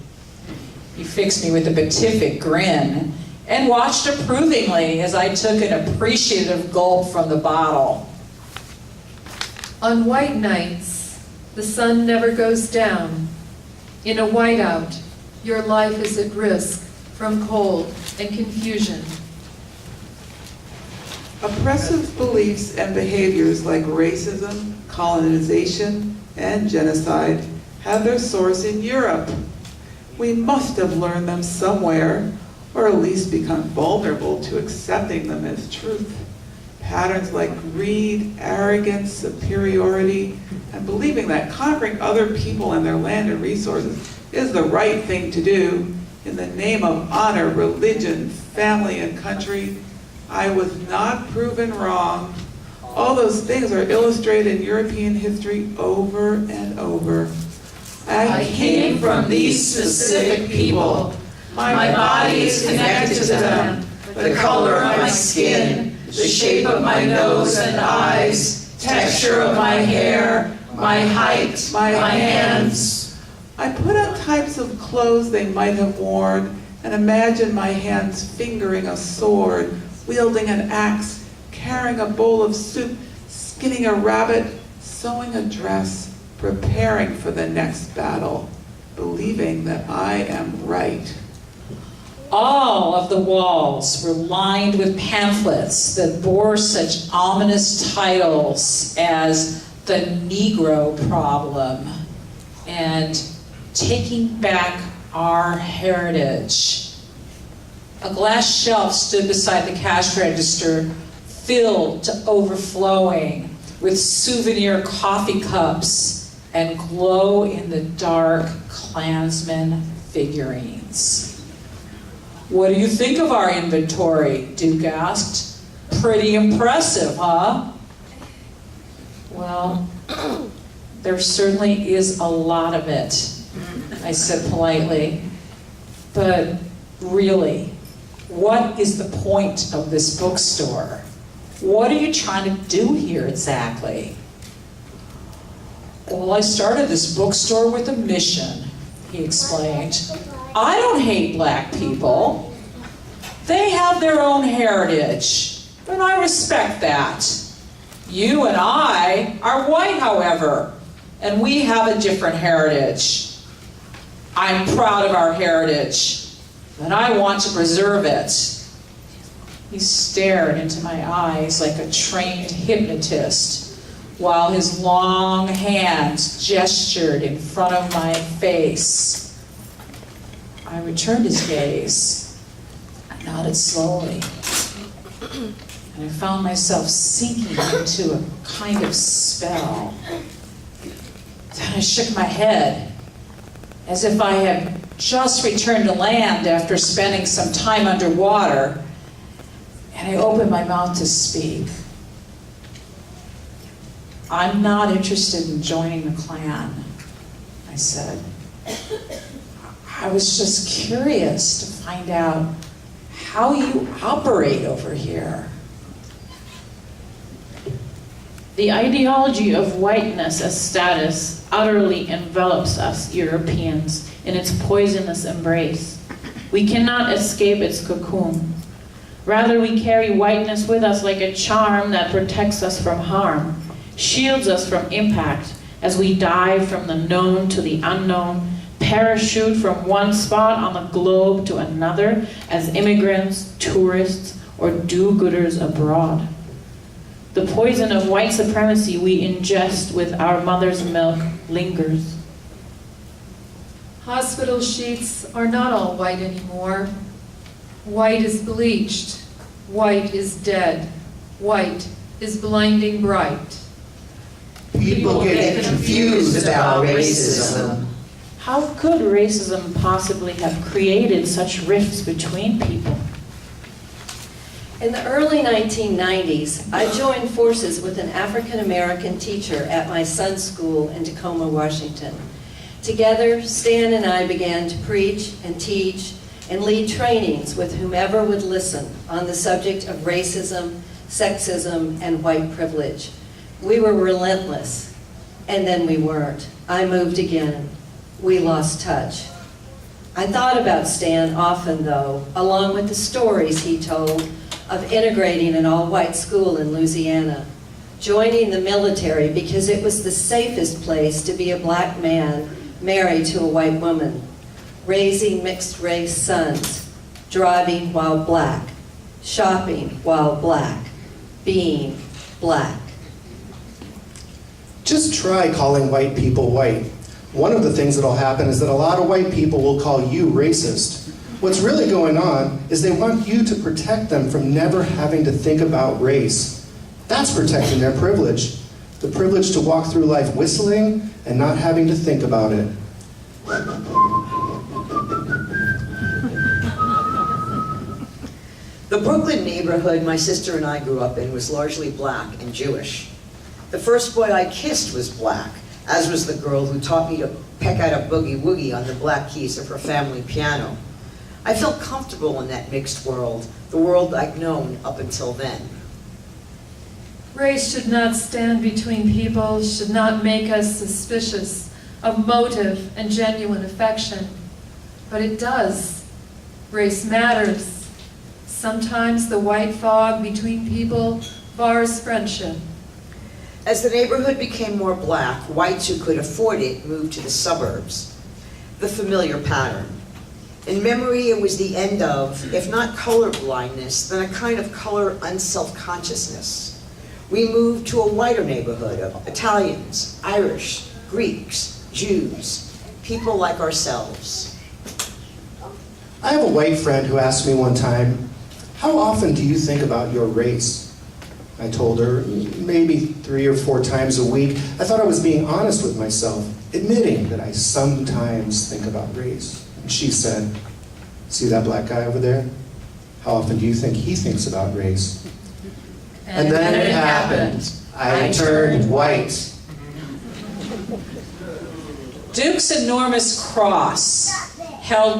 He fixed me with a beatific grin and watched approvingly as I took an appreciative gulp from the bottle. On white nights, the sun never goes down. In a whiteout, your life is at risk from cold and confusion. oppressive beliefs and behaviors like racism, colonization, and genocide have their source in Europe. We must have learned them somewhere, or at least become vulnerable to accepting them as truth. Patterns like greed, arrogance, superiority, and believing that conquering other people and their land and resources is the right thing to do in the name of honor, religion, family, and country. I was not proven wrong. All those things are illustrated in European history over and over. I came from these specific people. My body is connected to them. The color of my skin, the shape of my nose and eyes, texture of my hair, my height, my hands. I put on types of clothes they might have worn and imagine my hands fingering a sword, wielding an axe, carrying a bowl of soup, skinning a rabbit, sewing a dress, preparing for the next battle, believing that I am right. All of the walls were lined with pamphlets that bore such ominous titles as The Negro Problem and Taking Back Our Heritage. A glass shelf stood beside the cash register, filled to overflowing with souvenir coffee cups and glow-in-the-dark Klansman figurines. "What do you think of our inventory?" Duke asked. "Pretty impressive, huh?" "Well, there certainly is a lot of it," I said politely. "But really, what is the point of this bookstore? What are you trying to do here exactly?" "Well, I started this bookstore with a mission," he explained. "I don't hate black people. They have their own heritage, and I respect that. You and I are white, however, and we have a different heritage. I'm proud of our heritage, and I want to preserve it." He stared into my eyes like a trained hypnotist, while his long hands gestured in front of my face. I returned his gaze. I nodded slowly, and I found myself sinking into a kind of spell. Then I shook my head, as if I had just returned to land after spending some time underwater, and I opened my mouth to speak. "I'm not interested in joining the Klan," I said. "I was just curious to find out how you operate over here." The ideology of whiteness as status utterly envelops us Europeans in its poisonous embrace. We cannot escape its cocoon. Rather, we carry whiteness with us like a charm that protects us from harm, shields us from impact as we dive from the known to the unknown, parachute from one spot on the globe to another as immigrants, tourists, or do-gooders abroad. The poison of white supremacy we ingest with our mother's milk lingers. Hospital sheets are not all white anymore. White is bleached. White is dead. White is blinding bright. People get confused about racism. How could racism possibly have created such rifts between people? In the early 1990s, I joined forces with an African-American teacher at my son's school in Tacoma, Washington. Together, Stan and I began to preach and teach and lead trainings with whomever would listen on the subject of racism, sexism, and white privilege. We were relentless, and then we weren't. I moved again. We lost touch. I thought about Stan often, though, along with the stories he told of integrating an all-white school in Louisiana, joining the military because it was the safest place to be a black man married to a white woman, raising mixed-race sons, driving while black, shopping while black, being black. Just try calling white people white. One of the things that'll happen is that a lot of white people will call you racist. What's really going on is they want you to protect them from never having to think about race. That's protecting their privilege. The privilege to walk through life whistling and not having to think about it. The The Brooklyn neighborhood my sister and I grew up in was largely black and Jewish. The first boy I kissed was black, as was the girl who taught me to peck out a boogie-woogie on the black keys of her family piano. I felt comfortable in that mixed world, the world I'd known up until then. Race should not stand between people, should not make us suspicious of motive and genuine affection. But it does. Race matters. Sometimes the white fog between people bars friendship. As the neighborhood became more black, whites who could afford it moved to the suburbs. The familiar pattern. In memory, it was the end of, if not color blindness, then a kind of color unself-consciousness. We moved to a whiter neighborhood of Italians, Irish, Greeks, Jews, people like ourselves. I have a white friend who asked me one time, "How often do you think about your race?" I told her, maybe 3 or 4 times a week. I thought I was being honest with myself, admitting that I sometimes think about race. And she said, "See that black guy over there? How often do you think he thinks about race?" And then it happened. I turned white. Duke's enormous cross hung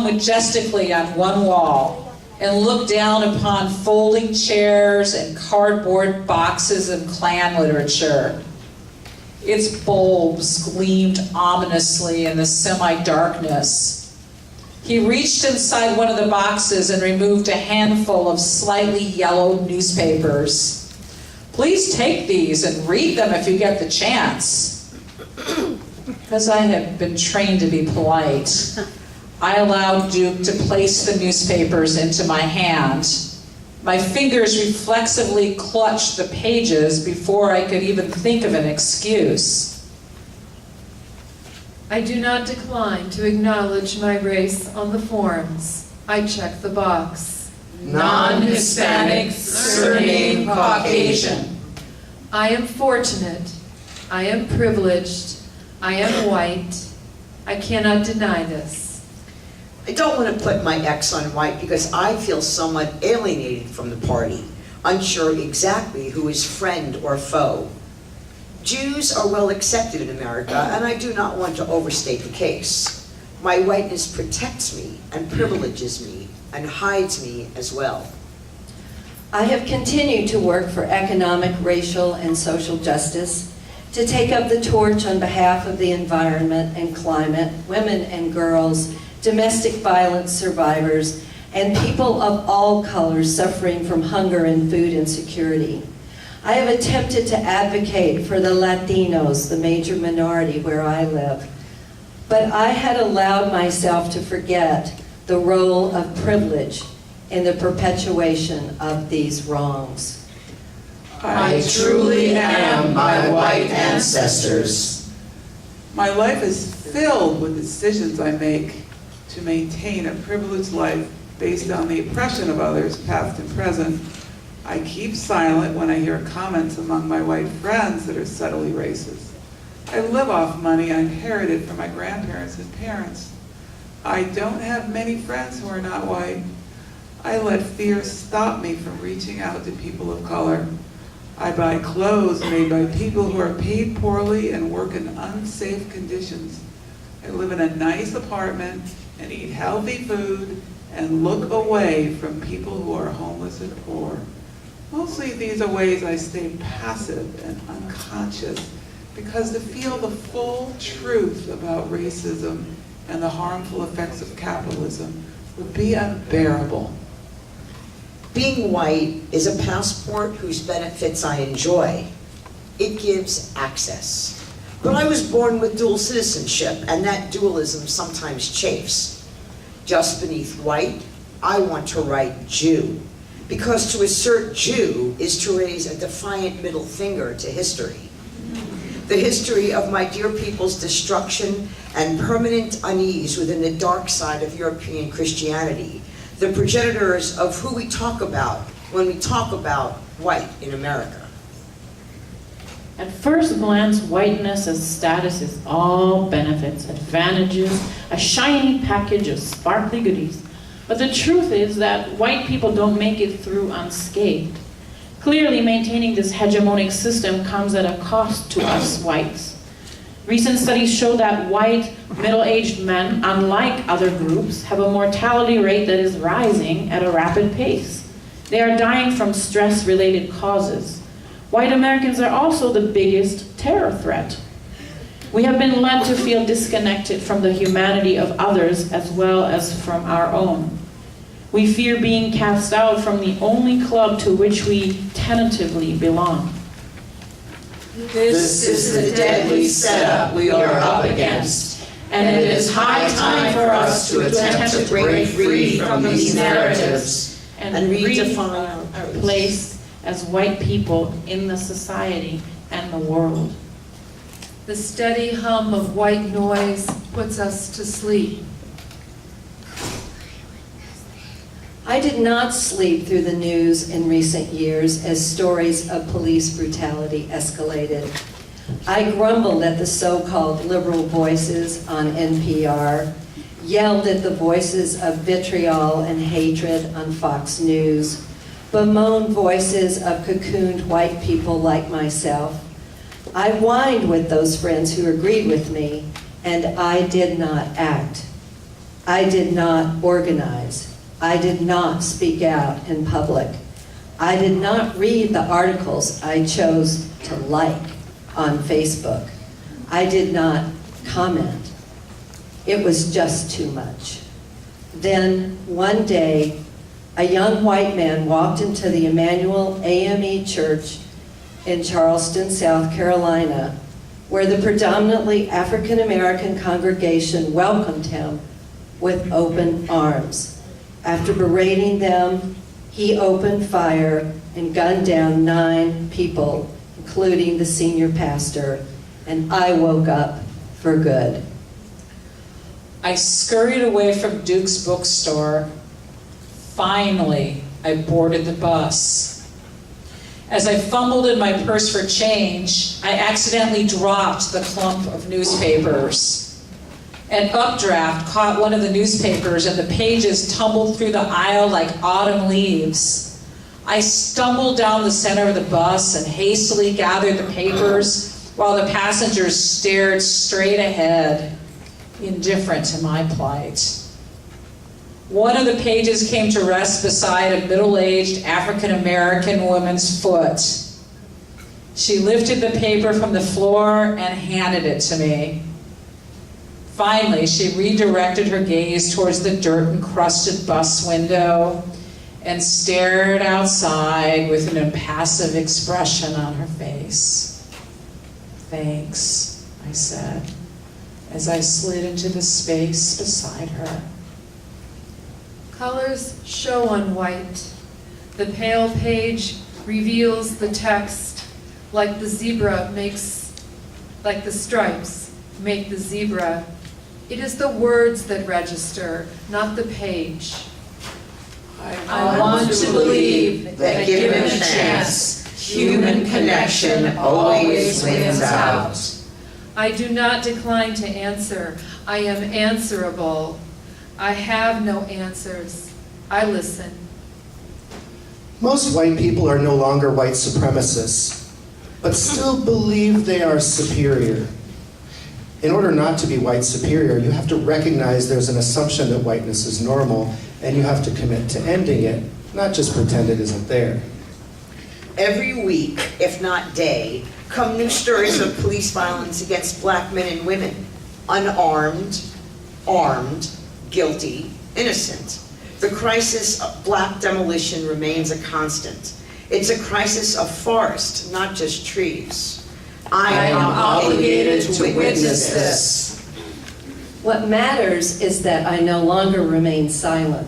majestically on one wall and looked down upon folding chairs and cardboard boxes of Klan literature. Its bulbs gleamed ominously in the semi-darkness. He reached inside one of the boxes and removed a handful of slightly yellowed newspapers. "Please take these and read them if you get the chance." Because I have been trained to be polite, I allowed Duke to place the newspapers into my hand. My fingers reflexively clutched the pages before I could even think of an excuse. I do not decline to acknowledge my race on the forms. I check the box. Non-Hispanic, surname Caucasian. I am fortunate. I am privileged. I am white. I cannot deny this. I don't want to put my X on white because I feel somewhat alienated from the party, unsure exactly who is friend or foe. Jews are well accepted in America, and I do not want to overstate the case. My whiteness protects me and privileges me and hides me as well. I have continued to work for economic, racial, and social justice, to take up the torch on behalf of the environment and climate, women and girls, domestic violence survivors, and people of all colors suffering from hunger and food insecurity. I have attempted to advocate for the Latinos, the major minority where I live, but I had allowed myself to forget the role of privilege in the perpetuation of these wrongs. I truly am my white ancestors. My life is filled with decisions I make to maintain a privileged life based on the oppression of others, past and present. I keep silent when I hear comments among my white friends that are subtly racist. I live off money I inherited from my grandparents and parents. I don't have many friends who are not white. I let fear stop me from reaching out to people of color. I buy clothes made by people who are paid poorly and work in unsafe conditions. I live in a nice apartment and eat healthy food and look away from people who are homeless and poor. Mostly these are ways I stay passive and unconscious because to feel the full truth about racism and the harmful effects of capitalism would be unbearable. Being white is a passport whose benefits I enjoy. It gives access. But I was born with dual citizenship, and that dualism sometimes chafes. Just beneath white, I want to write Jew, because to assert Jew is to raise a defiant middle finger to history. The history of my dear people's destruction and permanent unease within the dark side of European Christianity, the progenitors of who we talk about when we talk about white in America. At first glance, whiteness as status is all benefits, advantages, a shiny package of sparkly goodies. But the truth is that white people don't make it through unscathed. Clearly, maintaining this hegemonic system comes at a cost to us whites. Recent studies show that white, middle-aged men, unlike other groups, have a mortality rate that is rising at a rapid pace. They are dying from stress-related causes. White Americans are also the biggest terror threat. We have been led to feel disconnected from the humanity of others as well as from our own. We fear being cast out from the only club to which we tentatively belong. This is the deadly setup we are up against, and it is high time for us to attempt to break free from these narratives and redefine our place as white people in the society and the world. The steady hum of white noise puts us to sleep. I did not sleep through the news in recent years as stories of police brutality escalated. I grumbled at the so-called liberal voices on NPR, yelled at the voices of vitriol and hatred on Fox News, bemoaned voices of cocooned white people like myself. I whined with those friends who agreed with me, and I did not act. I did not organize. I did not speak out in public. I did not read the articles I chose to like on Facebook. I did not comment. It was just too much. Then one day, a young white man walked into the Emmanuel AME Church in Charleston, South Carolina, where the predominantly African American congregation welcomed him with open arms. After berating them, he opened fire and gunned down 9 people, including the senior pastor, and I woke up for good. I scurried away from Duke's bookstore. Finally, I boarded the bus. As I fumbled in my purse for change, I accidentally dropped the clump of newspapers. An updraft caught one of the newspapers and the pages tumbled through the aisle like autumn leaves. I stumbled down the center of the bus and hastily gathered the papers while the passengers stared straight ahead, indifferent to my plight. One of the pages came to rest beside a middle-aged African-American woman's foot. She lifted the paper from the floor and handed it to me. Finally, she redirected her gaze towards the dirt-encrusted bus window and stared outside with an impassive expression on her face. "Thanks," I said, as I slid into the space beside her. Colors show on white. The pale page reveals the text like the stripes make the zebra. It is the words that register, not the page. I want to believe that given a chance, human connection always wins out. I do not decline to answer. I am answerable. I have no answers. I listen. Most white people are no longer white supremacists, but still believe they are superior. In order not to be white superior, you have to recognize there's an assumption that whiteness is normal, and you have to commit to ending it, not just pretend it isn't there. Every week, if not day, come new stories of police violence against black men and women. Unarmed, armed, guilty, innocent. The crisis of black demolition remains a constant. It's a crisis of forest, not just trees. I am obligated to witness this. What matters is that I no longer remain silent.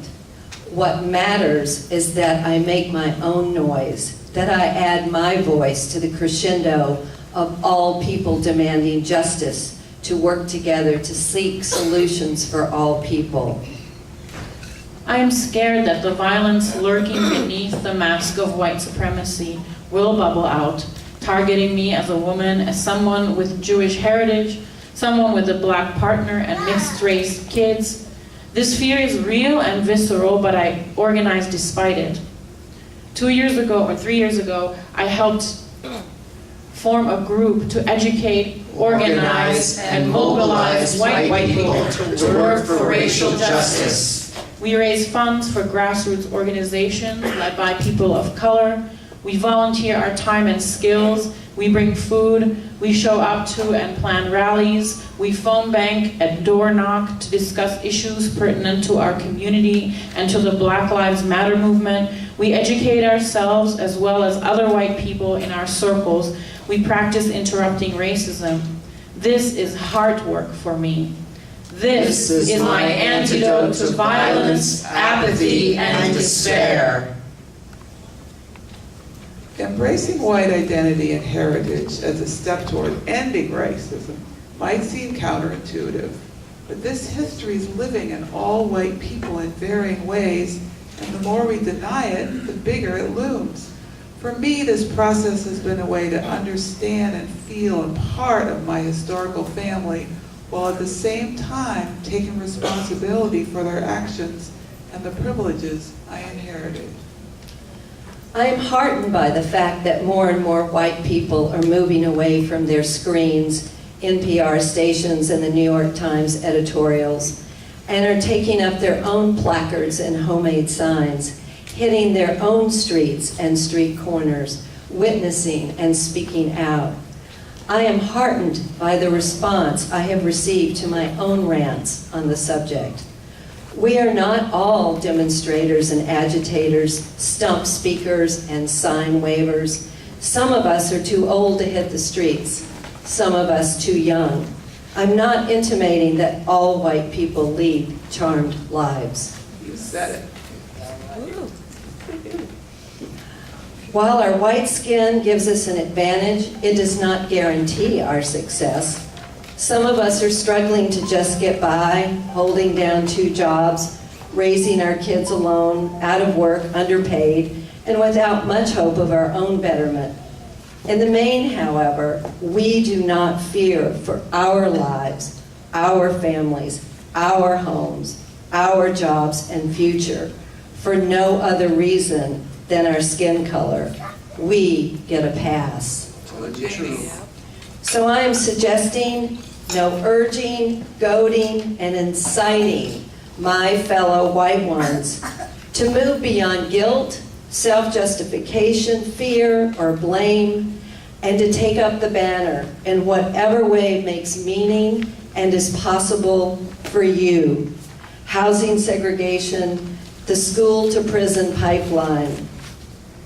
What matters is that I make my own noise, that I add my voice to the crescendo of all people demanding justice, to work together to seek solutions for all people. I am scared that the violence lurking beneath the mask of white supremacy will bubble out, targeting me as a woman, as someone with Jewish heritage, someone with a black partner and mixed-race kids, This fear is real and visceral, but I organize despite it. 2 years ago, or 3 years ago, I helped form a group to educate, organize, and mobilize white people to work for racial justice. We raise funds for grassroots organizations led by people of color. We volunteer our time and skills. We bring food. We show up to and plan rallies. We phone bank and door knock to discuss issues pertinent to our community and to the Black Lives Matter movement. We educate ourselves as well as other white people in our circles. We practice interrupting racism. This is heart work for me. This is my antidote to violence, apathy, and despair. Embracing white identity and heritage as a step toward ending racism might seem counterintuitive, but this history is living in all white people in varying ways, and the more we deny it, the bigger it looms. For me, this process has been a way to understand and feel a part of my historical family, while at the same time taking responsibility for their actions and the privileges I inherited. I am heartened by the fact that more and more white people are moving away from their screens, NPR stations, and the New York Times editorials, and are taking up their own placards and homemade signs, hitting their own streets and street corners, witnessing and speaking out. I am heartened by the response I have received to my own rants on the subject. We are not all demonstrators and agitators, stump speakers and sign wavers. Some of us are too old to hit the streets, some of us too young. I'm not intimating that all white people lead charmed lives. You said it. While our white skin gives us an advantage, it does not guarantee our success. Some of us are struggling to just get by, holding down 2 jobs, raising our kids alone, out of work, underpaid, and without much hope of our own betterment. In the main, however, we do not fear for our lives, our families, our homes, our jobs, and future for no other reason than our skin color. We get a pass. So I am suggesting no urging, goading, and inciting my fellow white ones to move beyond guilt, self-justification, fear, or blame, and to take up the banner in whatever way makes meaning and is possible for you. Housing segregation, the school-to-prison pipeline,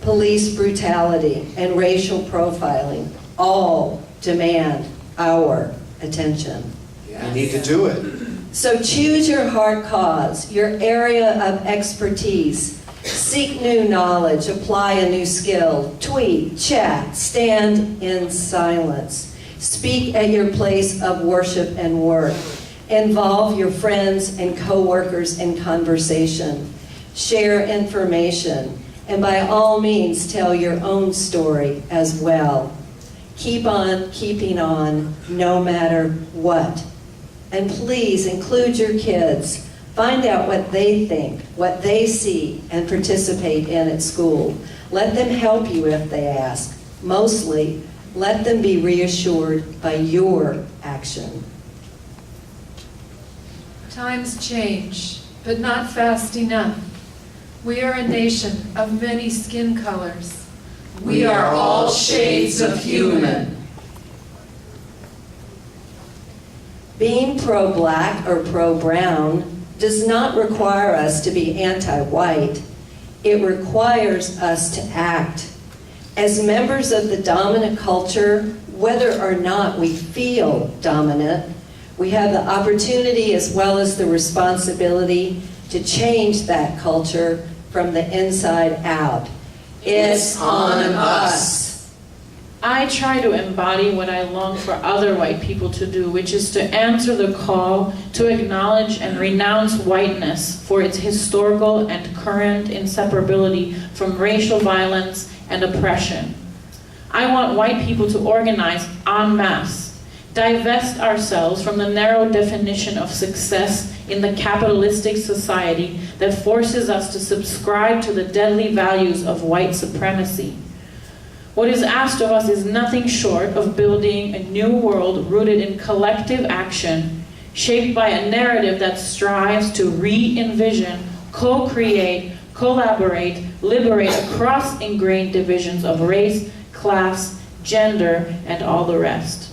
police brutality, and racial profiling all demand our attention. You need to do it. So choose your heart cause, your area of expertise. Seek new knowledge, apply a new skill, tweet, chat, stand in silence. Speak at your place of worship and work. Involve your friends and coworkers in conversation. Share information, and by all means tell your own story as well. Keep on keeping on, no matter what. And please include your kids. Find out what they think, what they see, and participate in at school. Let them help you if they ask. Mostly, let them be reassured by your action. Times change, but not fast enough. We are a nation of many skin colors. We are all shades of human. Being pro-black or pro-brown does not require us to be anti-white. It requires us to act. As members of the dominant culture, whether or not we feel dominant, we have the opportunity as well as the responsibility to change that culture from the inside out. It's on us. I try to embody what I long for other white people to do, which is to answer the call to acknowledge and renounce whiteness for its historical and current inseparability from racial violence and oppression. I want white people to organize en masse, divest ourselves from the narrow definition of success in the capitalistic society that forces us to subscribe to the deadly values of white supremacy. What is asked of us is nothing short of building a new world rooted in collective action, shaped by a narrative that strives to re-envision, co-create, collaborate, liberate across ingrained divisions of race, class, gender, and all the rest.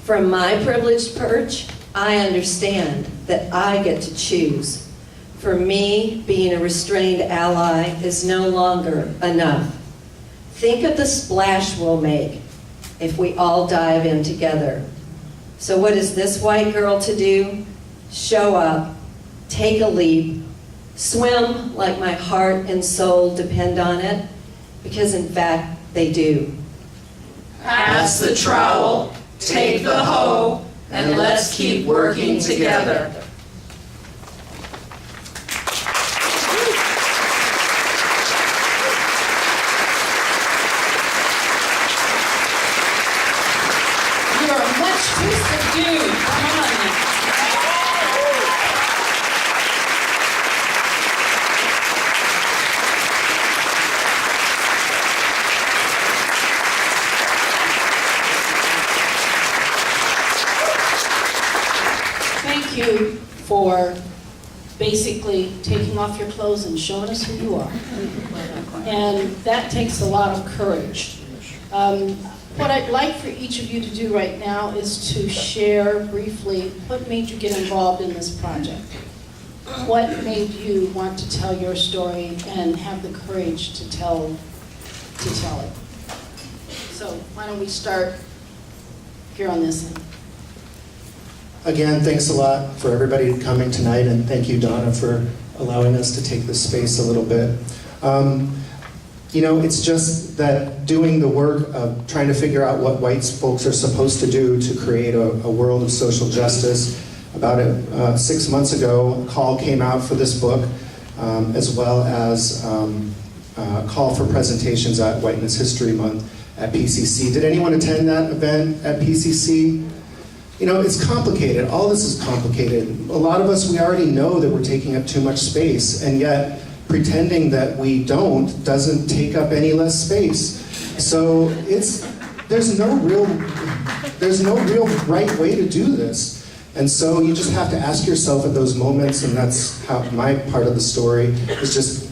From my privileged perch, I understand that I get to choose. For me, being a restrained ally is no longer enough. Think of the splash we'll make if we all dive in together. So what is this white girl to do? Show up, take a leap, swim like my heart and soul depend on it, because in fact, they do. Pass the trowel, take the hoe, and let's keep working together. You are much too subdued. Come on now. Thank you for basically taking off your clothes and showing us who you are. And that takes a lot of courage. What I'd like for each of you to do right now is to share briefly what made you get involved in this project. What made you want to tell your story and have the courage to tell it? So why don't we start here on this end? Again, thanks a lot for everybody coming tonight, and thank you, Donna, for allowing us to take this space a little bit. You know, it's just that doing the work of trying to figure out what white folks are supposed to do to create a world of social justice. About 6 months ago, a call came out for this book, as well as a call for presentations at Whiteness History Month at PCC. Did anyone attend that event at PCC? You know, it's complicated. All this is complicated. A lot of us, we already know that we're taking up too much space, and yet pretending that we don't doesn't take up any less space. So there's no real right way to do this. And so you just have to ask yourself at those moments, and that's how my part of the story is just,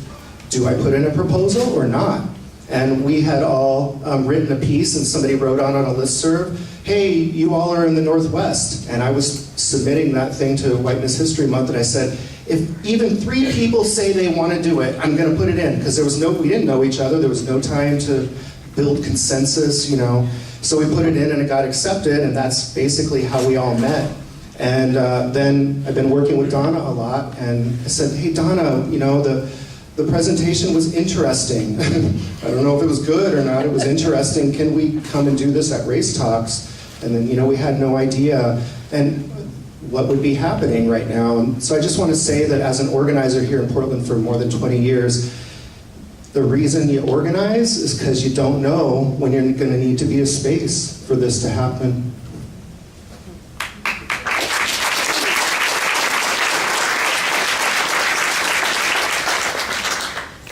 do I put in a proposal or not? And we had all written a piece, and somebody wrote on a listserv, hey, you all are in the Northwest. And I was submitting that thing to Whiteness History Month, and I said, if even 3 people say they want to do it, I'm going to put it in, because we didn't know each other, there was no time to build consensus, you know. So we put it in and it got accepted, and that's basically how we all met. And then I've been working with Donna a lot, and I said, hey Donna, you know, the presentation was interesting. I don't know if it was good or not, it was interesting. Can we come and do this at Race Talks? And then, you know, we had no idea and what would be happening right now. And so I just want to say that as an organizer here in Portland for more than 20 years, the reason you organize is because you don't know when you're going to need to be a space for this to happen.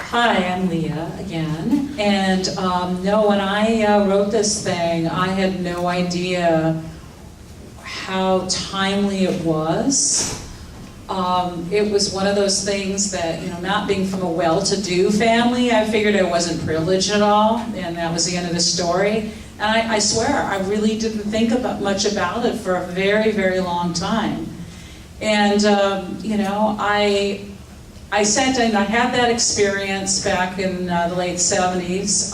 Hi, I'm Leah again. And no, when I wrote this thing, I had no idea how timely it was. It was one of those things that, you know, not being from a well-to-do family, I figured I wasn't privileged at all, and that was the end of the story. And I swear, I really didn't think much about it for a very, very long time. And, you know, I sat and I had that experience back in the late 70s,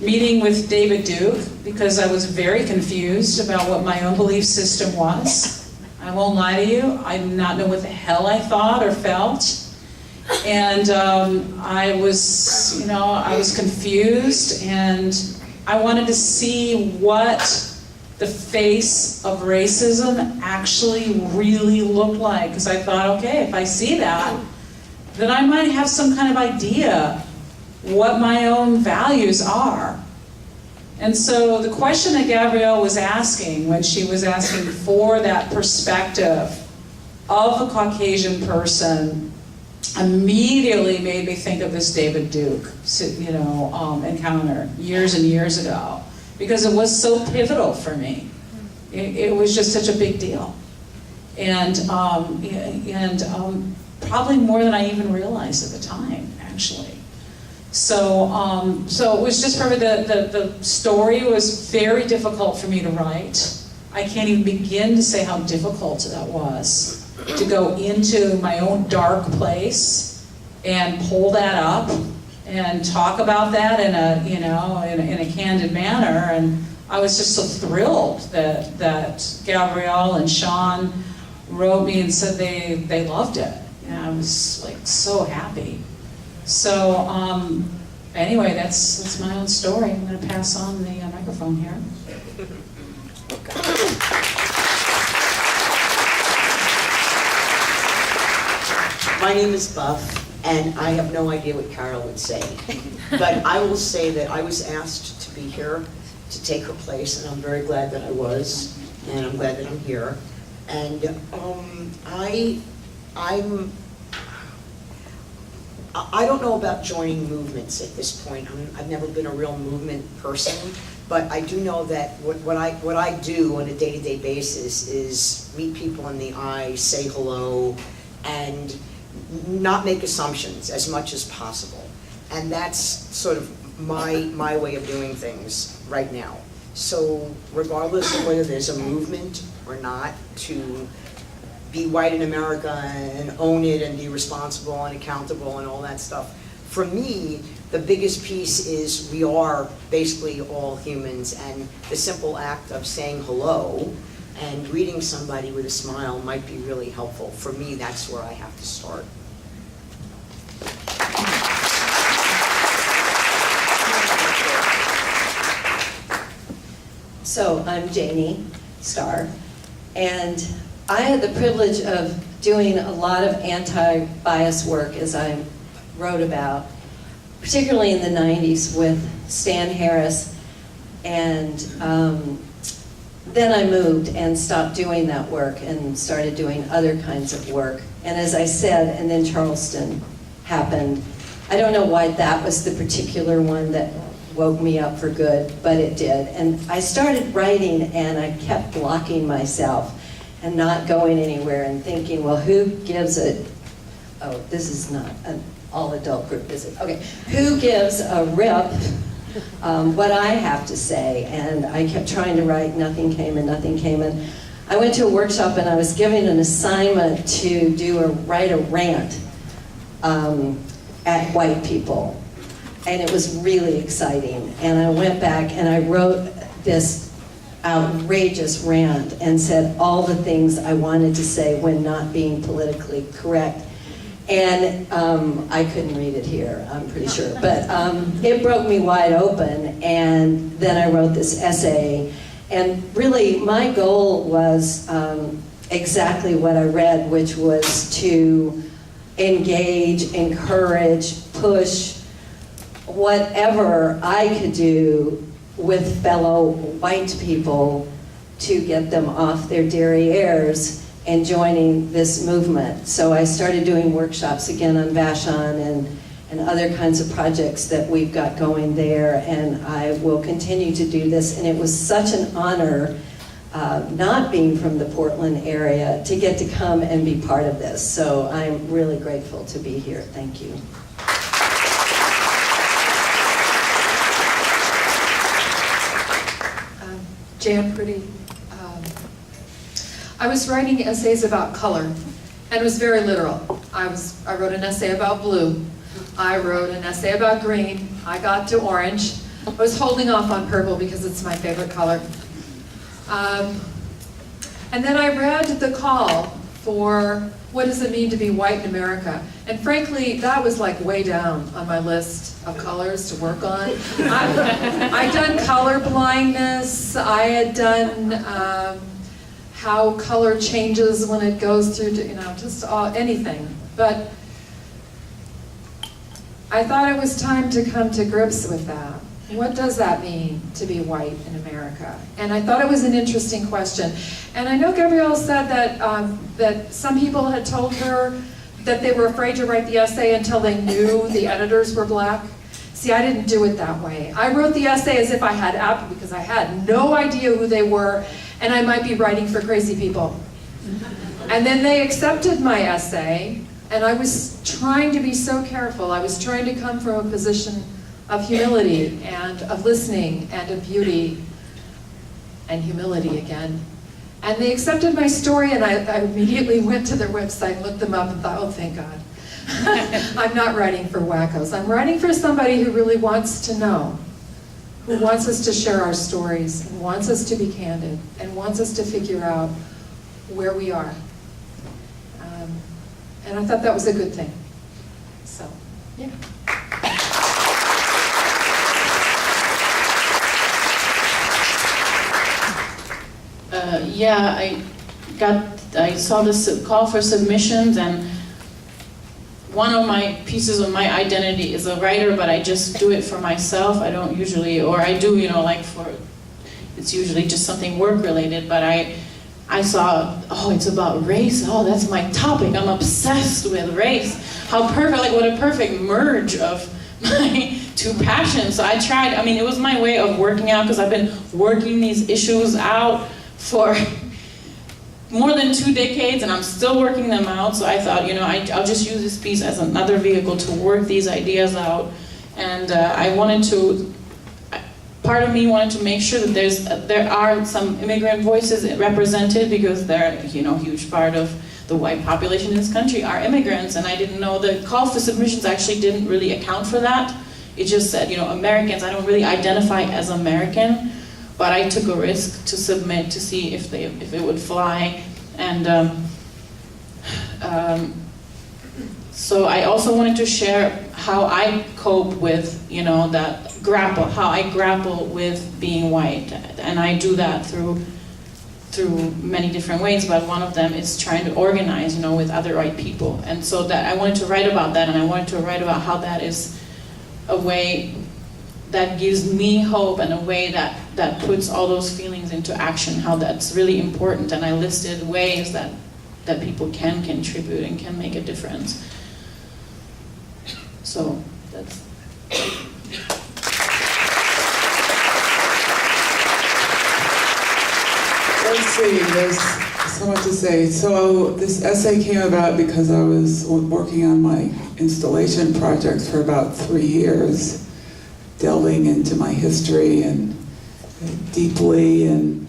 meeting with David Duke, because I was very confused about what my own belief system was. I won't lie to you, I did not know what the hell I thought or felt. And I was confused, and I wanted to see what the face of racism actually really looked like. Because I thought, okay, if I see that, then I might have some kind of idea what my own values are. And so the question that Gabrielle was asking when she was asking for that perspective of a Caucasian person immediately made me think of this David Duke, encounter years and years ago, because it was so pivotal for me. It was just such a big deal, and probably more than I even realized at the time, actually. So it was just perfect. The story was very difficult for me to write. I can't even begin to say how difficult that was, to go into my own dark place and pull that up and talk about that in a candid manner. And I was just so thrilled that Gabrielle and Sean wrote me and said they loved it. And I was like so happy. So anyway, that's my own story. I'm going to pass on the microphone here. My name is Buff, and I have no idea what Carol would say. But I will say that I was asked to be here to take her place, and I'm very glad that I was, and I'm glad that I'm here. And I don't know about joining movements at this point. I've never been a real movement person, but I do know that what I do on a day-to-day basis is meet people in the eye, say hello, and not make assumptions as much as possible. And that's sort of my way of doing things right now. So regardless of whether there's a movement or not to be white in America and own it and be responsible and accountable and all that stuff, for me, the biggest piece is we are basically all humans, and the simple act of saying hello and greeting somebody with a smile might be really helpful. For me, that's where I have to start. So I'm Janie Starr, and I had the privilege of doing a lot of anti-bias work, as I wrote about, particularly in the 90s with Stan Harris, and then I moved and stopped doing that work and started doing other kinds of work. And as I said, and then Charleston happened. I don't know why that was the particular one that woke me up for good, but it did. And I started writing, and I kept blocking myself and not going anywhere and thinking, well, who gives a, oh, this is not an all-adult group, is it? Okay, who gives a rip what I have to say? And I kept trying to write, nothing came and nothing came. And I went to a workshop and I was given an assignment to write a rant at white people. And it was really exciting. And I went back and I wrote this outrageous rant and said all the things I wanted to say when not being politically correct. And I couldn't read it here, I'm pretty sure. But it broke me wide open. And then I wrote this essay. And really, my goal was exactly what I read, which was to engage, encourage, push whatever I could do with fellow white people to get them off their derrieres and joining this movement. So I started doing workshops again on Vashon and other kinds of projects that we've got going there, and I will continue to do this. And it was such an honor, not being from the Portland area, to get to come and be part of this. So I'm really grateful to be here. Thank you. Jan Priddy. I was writing essays about color, and it was very literal. I wrote an essay about blue. I wrote an essay about green. I got to orange. I was holding off on purple because it's my favorite color. And then I read the call for what does it mean to be white in America? And frankly, that was like way down on my list of colors to work on. I'd done color blindness. I had done how color changes when it goes through, just anything. But I thought it was time to come to grips with that. What does that mean to be white in America? And I thought it was an interesting question. And I know Gabrielle said that some people had told her that they were afraid to write the essay until they knew the editors were black. See, I didn't do it that way. I wrote the essay as if I had because I had no idea who they were, and I might be writing for crazy people. And then they accepted my essay, and I was trying to be so careful. I was trying to come from a position of humility and of listening and of beauty and humility again. And they accepted my story, and I immediately went to their website, looked them up, and thought, oh, thank God. I'm not writing for wackos. I'm writing for somebody who really wants to know, who wants us to share our stories, and wants us to be candid, and wants us to figure out where we are. And I thought that was a good thing. So, yeah. I saw this call for submissions, and one of my pieces of my identity is a writer, but I just do it for myself. I don't usually, or I do, it's usually just something work related, but I saw, oh, it's about race. Oh, that's my topic. I'm obsessed with race. How perfect, what a perfect merge of my two passions. So I tried, it was my way of working out, because I've been working these issues out for more than 2 decades, and I'm still working them out. So I thought, I'll just use this piece as another vehicle to work these ideas out. And I wanted to, part of me wanted to make sure that there are some immigrant voices represented, because they're, a huge part of the white population in this country are immigrants, and I didn't know the call for submissions actually didn't really account for that. It just said, Americans. I don't really identify as American, but I took a risk to submit to see if it would fly. And so I also wanted to share how I cope with, how I grapple with being white. And I do that through many different ways, but one of them is trying to organize, with other white people. And so that I wanted to write about that, and I wanted to write about how that is a way that gives me hope, and a way that puts all those feelings into action, how that's really important. And I listed ways that people can contribute and can make a difference. So that's... Let's see, there's so much to say. So this essay came about because I was working on my installation projects for about 3 years, delving into my history and deeply, and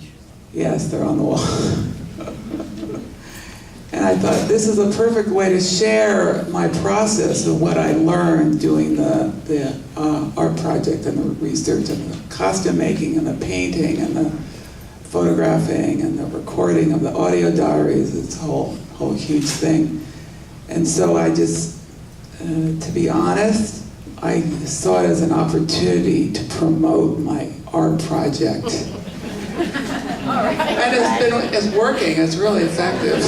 yes, they're on the wall. And I thought this is a perfect way to share my process of what I learned doing the art project and the research and the costume making and the painting and the photographing and the recording of the audio diaries. It's a whole huge thing. And so I just, to be honest, I saw it as an opportunity to promote my art project. And it's working, it's really effective.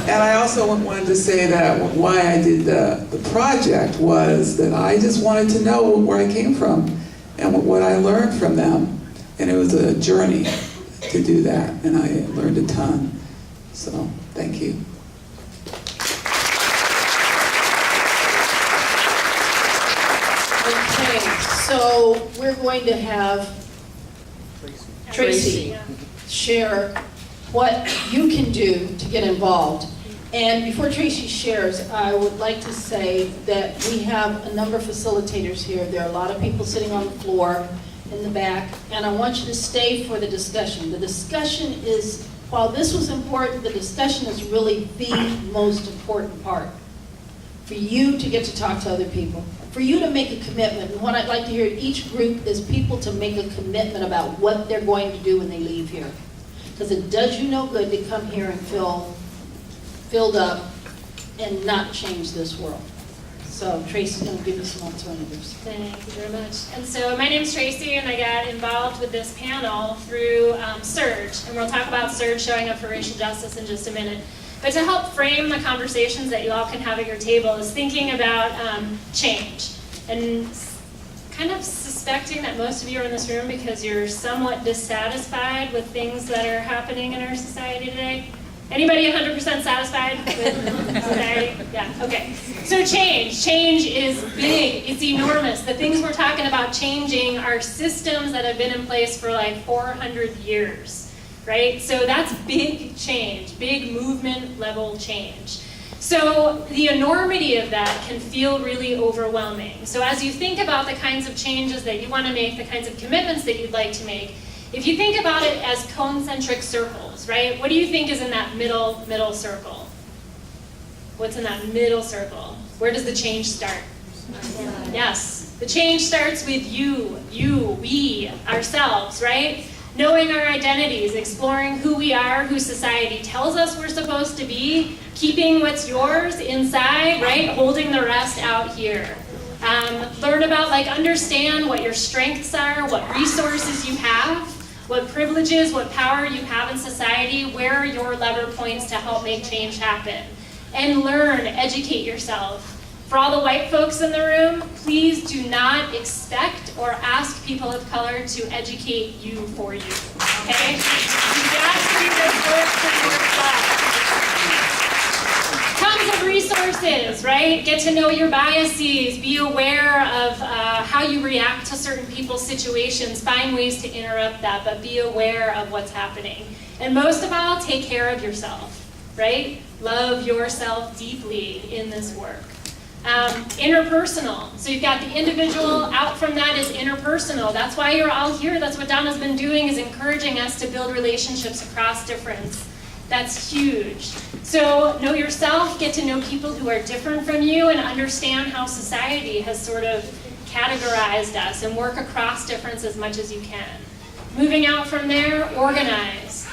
And I also wanted to say that why I did the project was that I just wanted to know where I came from and what I learned from them. And it was a journey to do that, and I learned a ton. So, thank you. Okay, so we're going to have Tracy share what you can do to get involved. And before Tracy shares, I would like to say that we have a number of facilitators here. There are a lot of people sitting on the floor in the back, and I want you to stay for the discussion. The discussion is, while this was important, the discussion is really the most important part. For you to get to talk to other people, for you to make a commitment. And what I'd like to hear in each group is people to make a commitment about what they're going to do when they leave here. Because it does you no good to come here and feel filled up and not change this world. So Tracy's going to give you some alternatives. Thank you very much. And so my name's Tracy, and I got involved with this panel through Surge. And we'll talk about Surge showing up for racial justice in just a minute. But to help frame the conversations that you all can have at your table is thinking about change. And kind of suspecting that most of you are in this room because you're somewhat dissatisfied with things that are happening in our society today. Anybody 100% satisfied with society? Yeah, okay. So change is big, it's enormous. The things we're talking about changing are systems that have been in place for like 400 years, right? So that's big change, big movement level change. So the enormity of that can feel really overwhelming. So as you think about the kinds of changes that you want to make, the kinds of commitments that you'd like to make, if you think about it as concentric circles, right? What do you think is in that middle circle? What's in that middle circle? Where does the change start? Yes, the change starts with you, we, ourselves, right? Knowing our identities, exploring who we are, who society tells us we're supposed to be, keeping what's yours inside, right? Holding the rest out here. Learn about, understand what your strengths are, what resources you have, what privileges, what power you have in society, where are your lever points to help make change happen. And learn, educate yourself. For all the white folks in the room, please do not expect or ask people of color to educate you for you, okay? You've got to do this work for yourself. Tons of resources, right? Get to know your biases, be aware of how you react to certain people's situations, find ways to interrupt that, but be aware of what's happening. And most of all, take care of yourself, right? Love yourself deeply in this work. Interpersonal. So you've got the individual, out from that is interpersonal. That's why you're all here. That's what Donna's been doing, is encouraging us to build relationships across difference. That's huge. So know yourself, get to know people who are different from you, and understand how society has sort of categorized us, and work across difference as much as you can. Moving out from there, organize.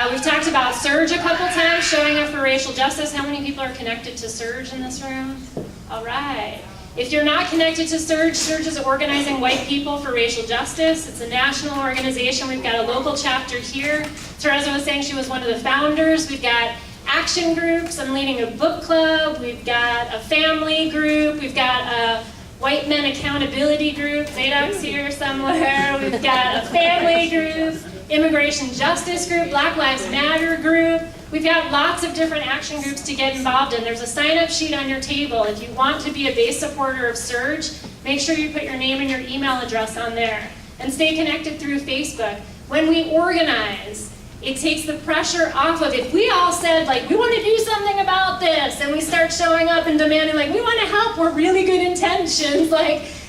We've talked about SURGE a couple times, showing up for racial justice. How many people are connected to SURGE in this room? All right. If you're not connected to SURGE, SURGE is Organizing White People for Racial Justice. It's a national organization. We've got a local chapter here. Tereza was saying she was one of the founders. We've got action groups. I'm leading a book club. We've got a family group. We've got a white men accountability group. Zadok's here somewhere. We've got a family group, immigration justice group, Black Lives Matter group. We've got lots of different action groups to get involved in. There's a sign-up sheet on your table. If you want to be a base supporter of SURGE, make sure you put your name and your email address on there. And stay connected through Facebook. When we organize, it takes the pressure off of, if we all said, we want to do something about this, and we start showing up and demanding, we want to help, we're really good intentions,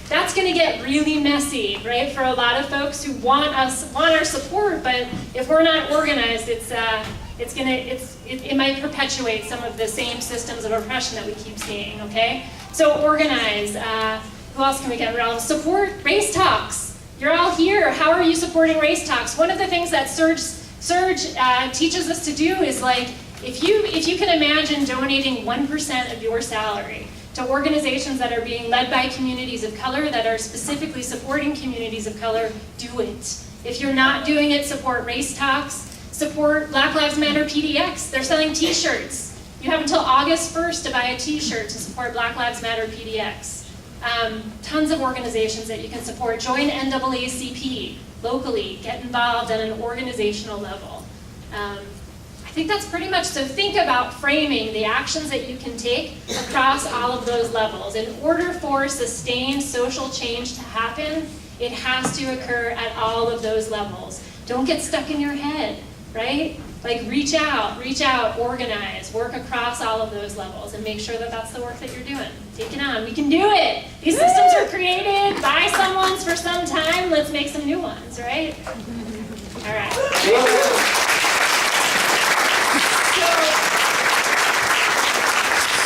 that's going to get really messy, right? For a lot of folks who want our support, but if we're not organized, it might perpetuate some of the same systems of oppression that we keep seeing, okay? So organize. Who else can we get involved? Support race talks. You're all here. How are you supporting race talks? One of the things that SURGE teaches us to do is, if you can imagine donating 1% of your salary to organizations that are being led by communities of color, that are specifically supporting communities of color, do it. If you're not doing it, support race talks. Support Black Lives Matter PDX. They're selling t-shirts. You have until August 1st to buy a t-shirt to support Black Lives Matter PDX. Tons of organizations that you can support. Join NAACP locally. Get involved at an organizational level. I think that's pretty much, so think about framing the actions that you can take across all of those levels. In order for sustained social change to happen, it has to occur at all of those levels. Don't get stuck in your head, right? Reach out, organize, work across all of those levels, and make sure that that's the work that you're doing. Take it on. We can do it. These systems are created by someone's for some time. Let's make some new ones, right? All right.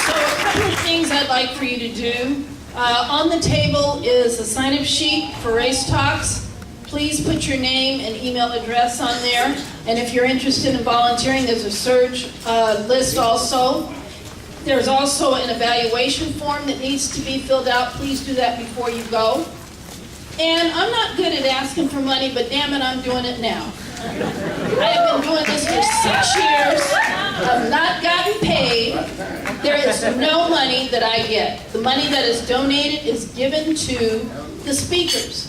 So a couple of things I'd like for you to do. On the table is a sign-up sheet for Race Talks. Please put your name and email address on there. And if you're interested in volunteering, there's a SURGE list also. There's also an evaluation form that needs to be filled out. Please do that before you go. And I'm not good at asking for money, but damn it, I'm doing it now. I have been doing this for 6 years. I've not gotten paid. There is no money that I get. The money that is donated is given to the speakers.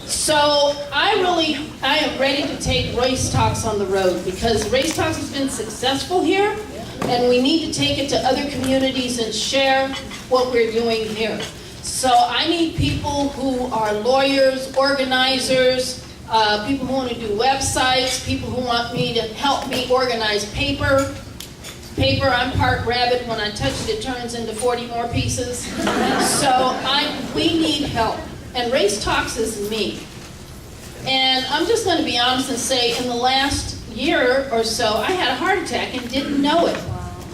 So I am ready to take Race Talks on the road, because Race Talks has been successful here, and we need to take it to other communities and share what we're doing here. So I need people who are lawyers, organizers, people who want to do websites, people who want me to help me organize paper. I'm part rabbit. When I touch it, it turns into 40 more pieces. So we need help. And Race Talks is me. And I'm just going to be honest and say, in the last year or so, I had a heart attack and didn't know it.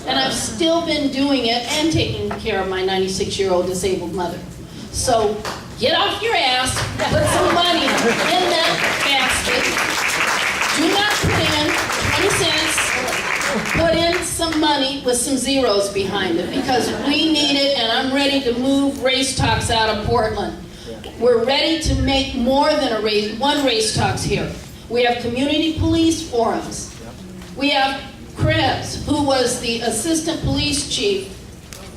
And I've still been doing it and taking care of my 96-year-old disabled mother. So get off your ass, put some money in that basket. Do not put in 20 cents. Put in some money with some zeros behind it, because we need it, and I'm ready to move Race Talks out of Portland. We're ready to make more than one Race Talks here. We have community police forums. We have Krebs, who was the assistant police chief,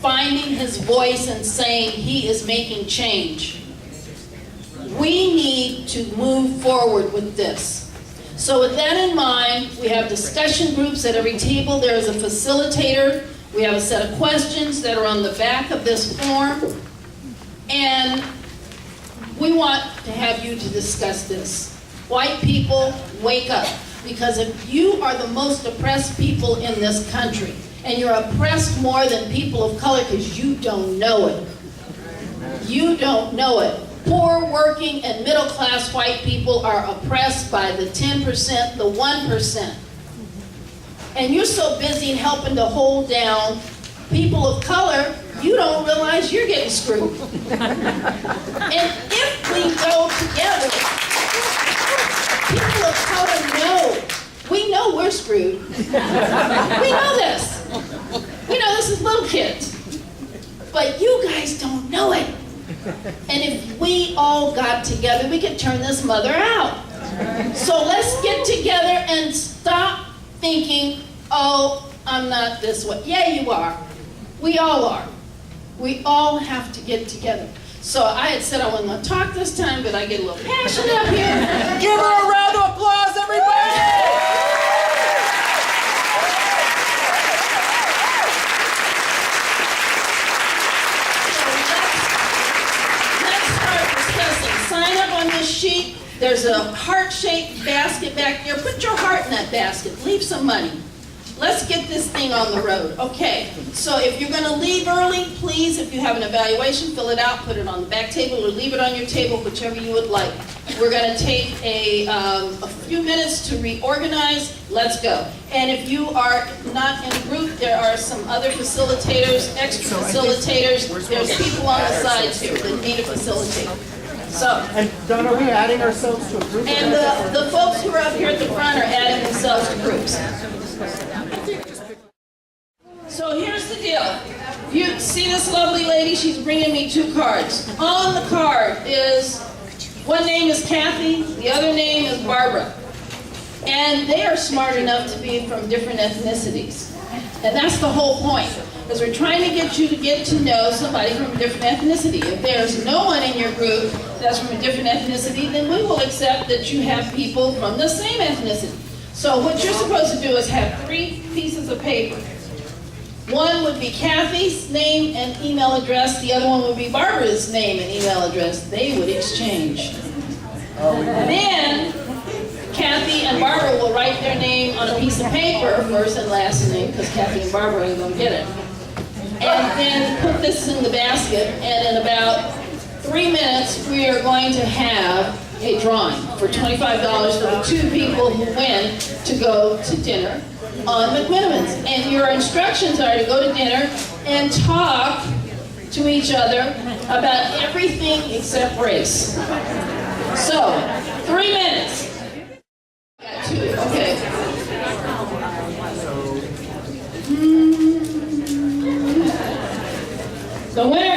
finding his voice and saying he is making change. We need to move forward with this. So with that in mind, we have discussion groups at every table. There is a facilitator. We have a set of questions that are on the back of this form. And we want to have you to discuss this. White people, wake up. Because if you are the most oppressed people in this country, and you're oppressed more than people of color because you don't know it. You don't know it. Poor, working, and middle-class white people are oppressed by the 10%, the 1%. And you're so busy helping to hold down people of color, you don't realize you're getting screwed. And if we go together, people of color know. We know we're screwed. We know this. We know this as little kids. But you guys don't know it. And if we all got together, we could turn this mother out. So let's get together and stop thinking, oh, I'm not this way. Yeah, you are. We all are. We all have to get together. So I had said I wasn't going to talk this time, but I get a little passionate up here. Give her a round of applause, everybody! Sign up on this sheet. There's a heart-shaped basket back there. Put your heart in that basket. Leave some money. Let's get this thing on the road. Okay, so if you're going to leave early, please, if you have an evaluation, fill it out, put it on the back table, or leave it on your table, whichever you would like. We're going to take a few minutes to reorganize. Let's go. And if you are not in a group, there are some other facilitators, extra facilitators. There's people on the sides here that need a facilitator. So, And Don, are we adding ourselves to a group? and the folks who are up here at the front are adding themselves to groups. So here's the deal. You see this lovely lady? She's bringing me 2 cards. On the card is, one name is Kathy, the other name is Barbara. And they are smart enough to be from different ethnicities. And that's the whole point. Because we're trying to get you to get to know somebody from a different ethnicity. If there's no one in your group that's from a different ethnicity, then we will accept that you have people from the same ethnicity. So what you're supposed to do is have 3 pieces of paper. One would be Kathy's name and email address. The other one would be Barbara's name and email address. They would exchange. Then Kathy and Barbara will write their name on a piece of paper, first and last name, because Kathy and Barbara are going to get it. And then put this in the basket, and in about 3 minutes, we are going to have a drawing for $25 for the 2 people who win to go to dinner on McMinimans. And your instructions are to go to dinner and talk to each other about everything except race. So, 3 minutes. Got 2, okay. The winner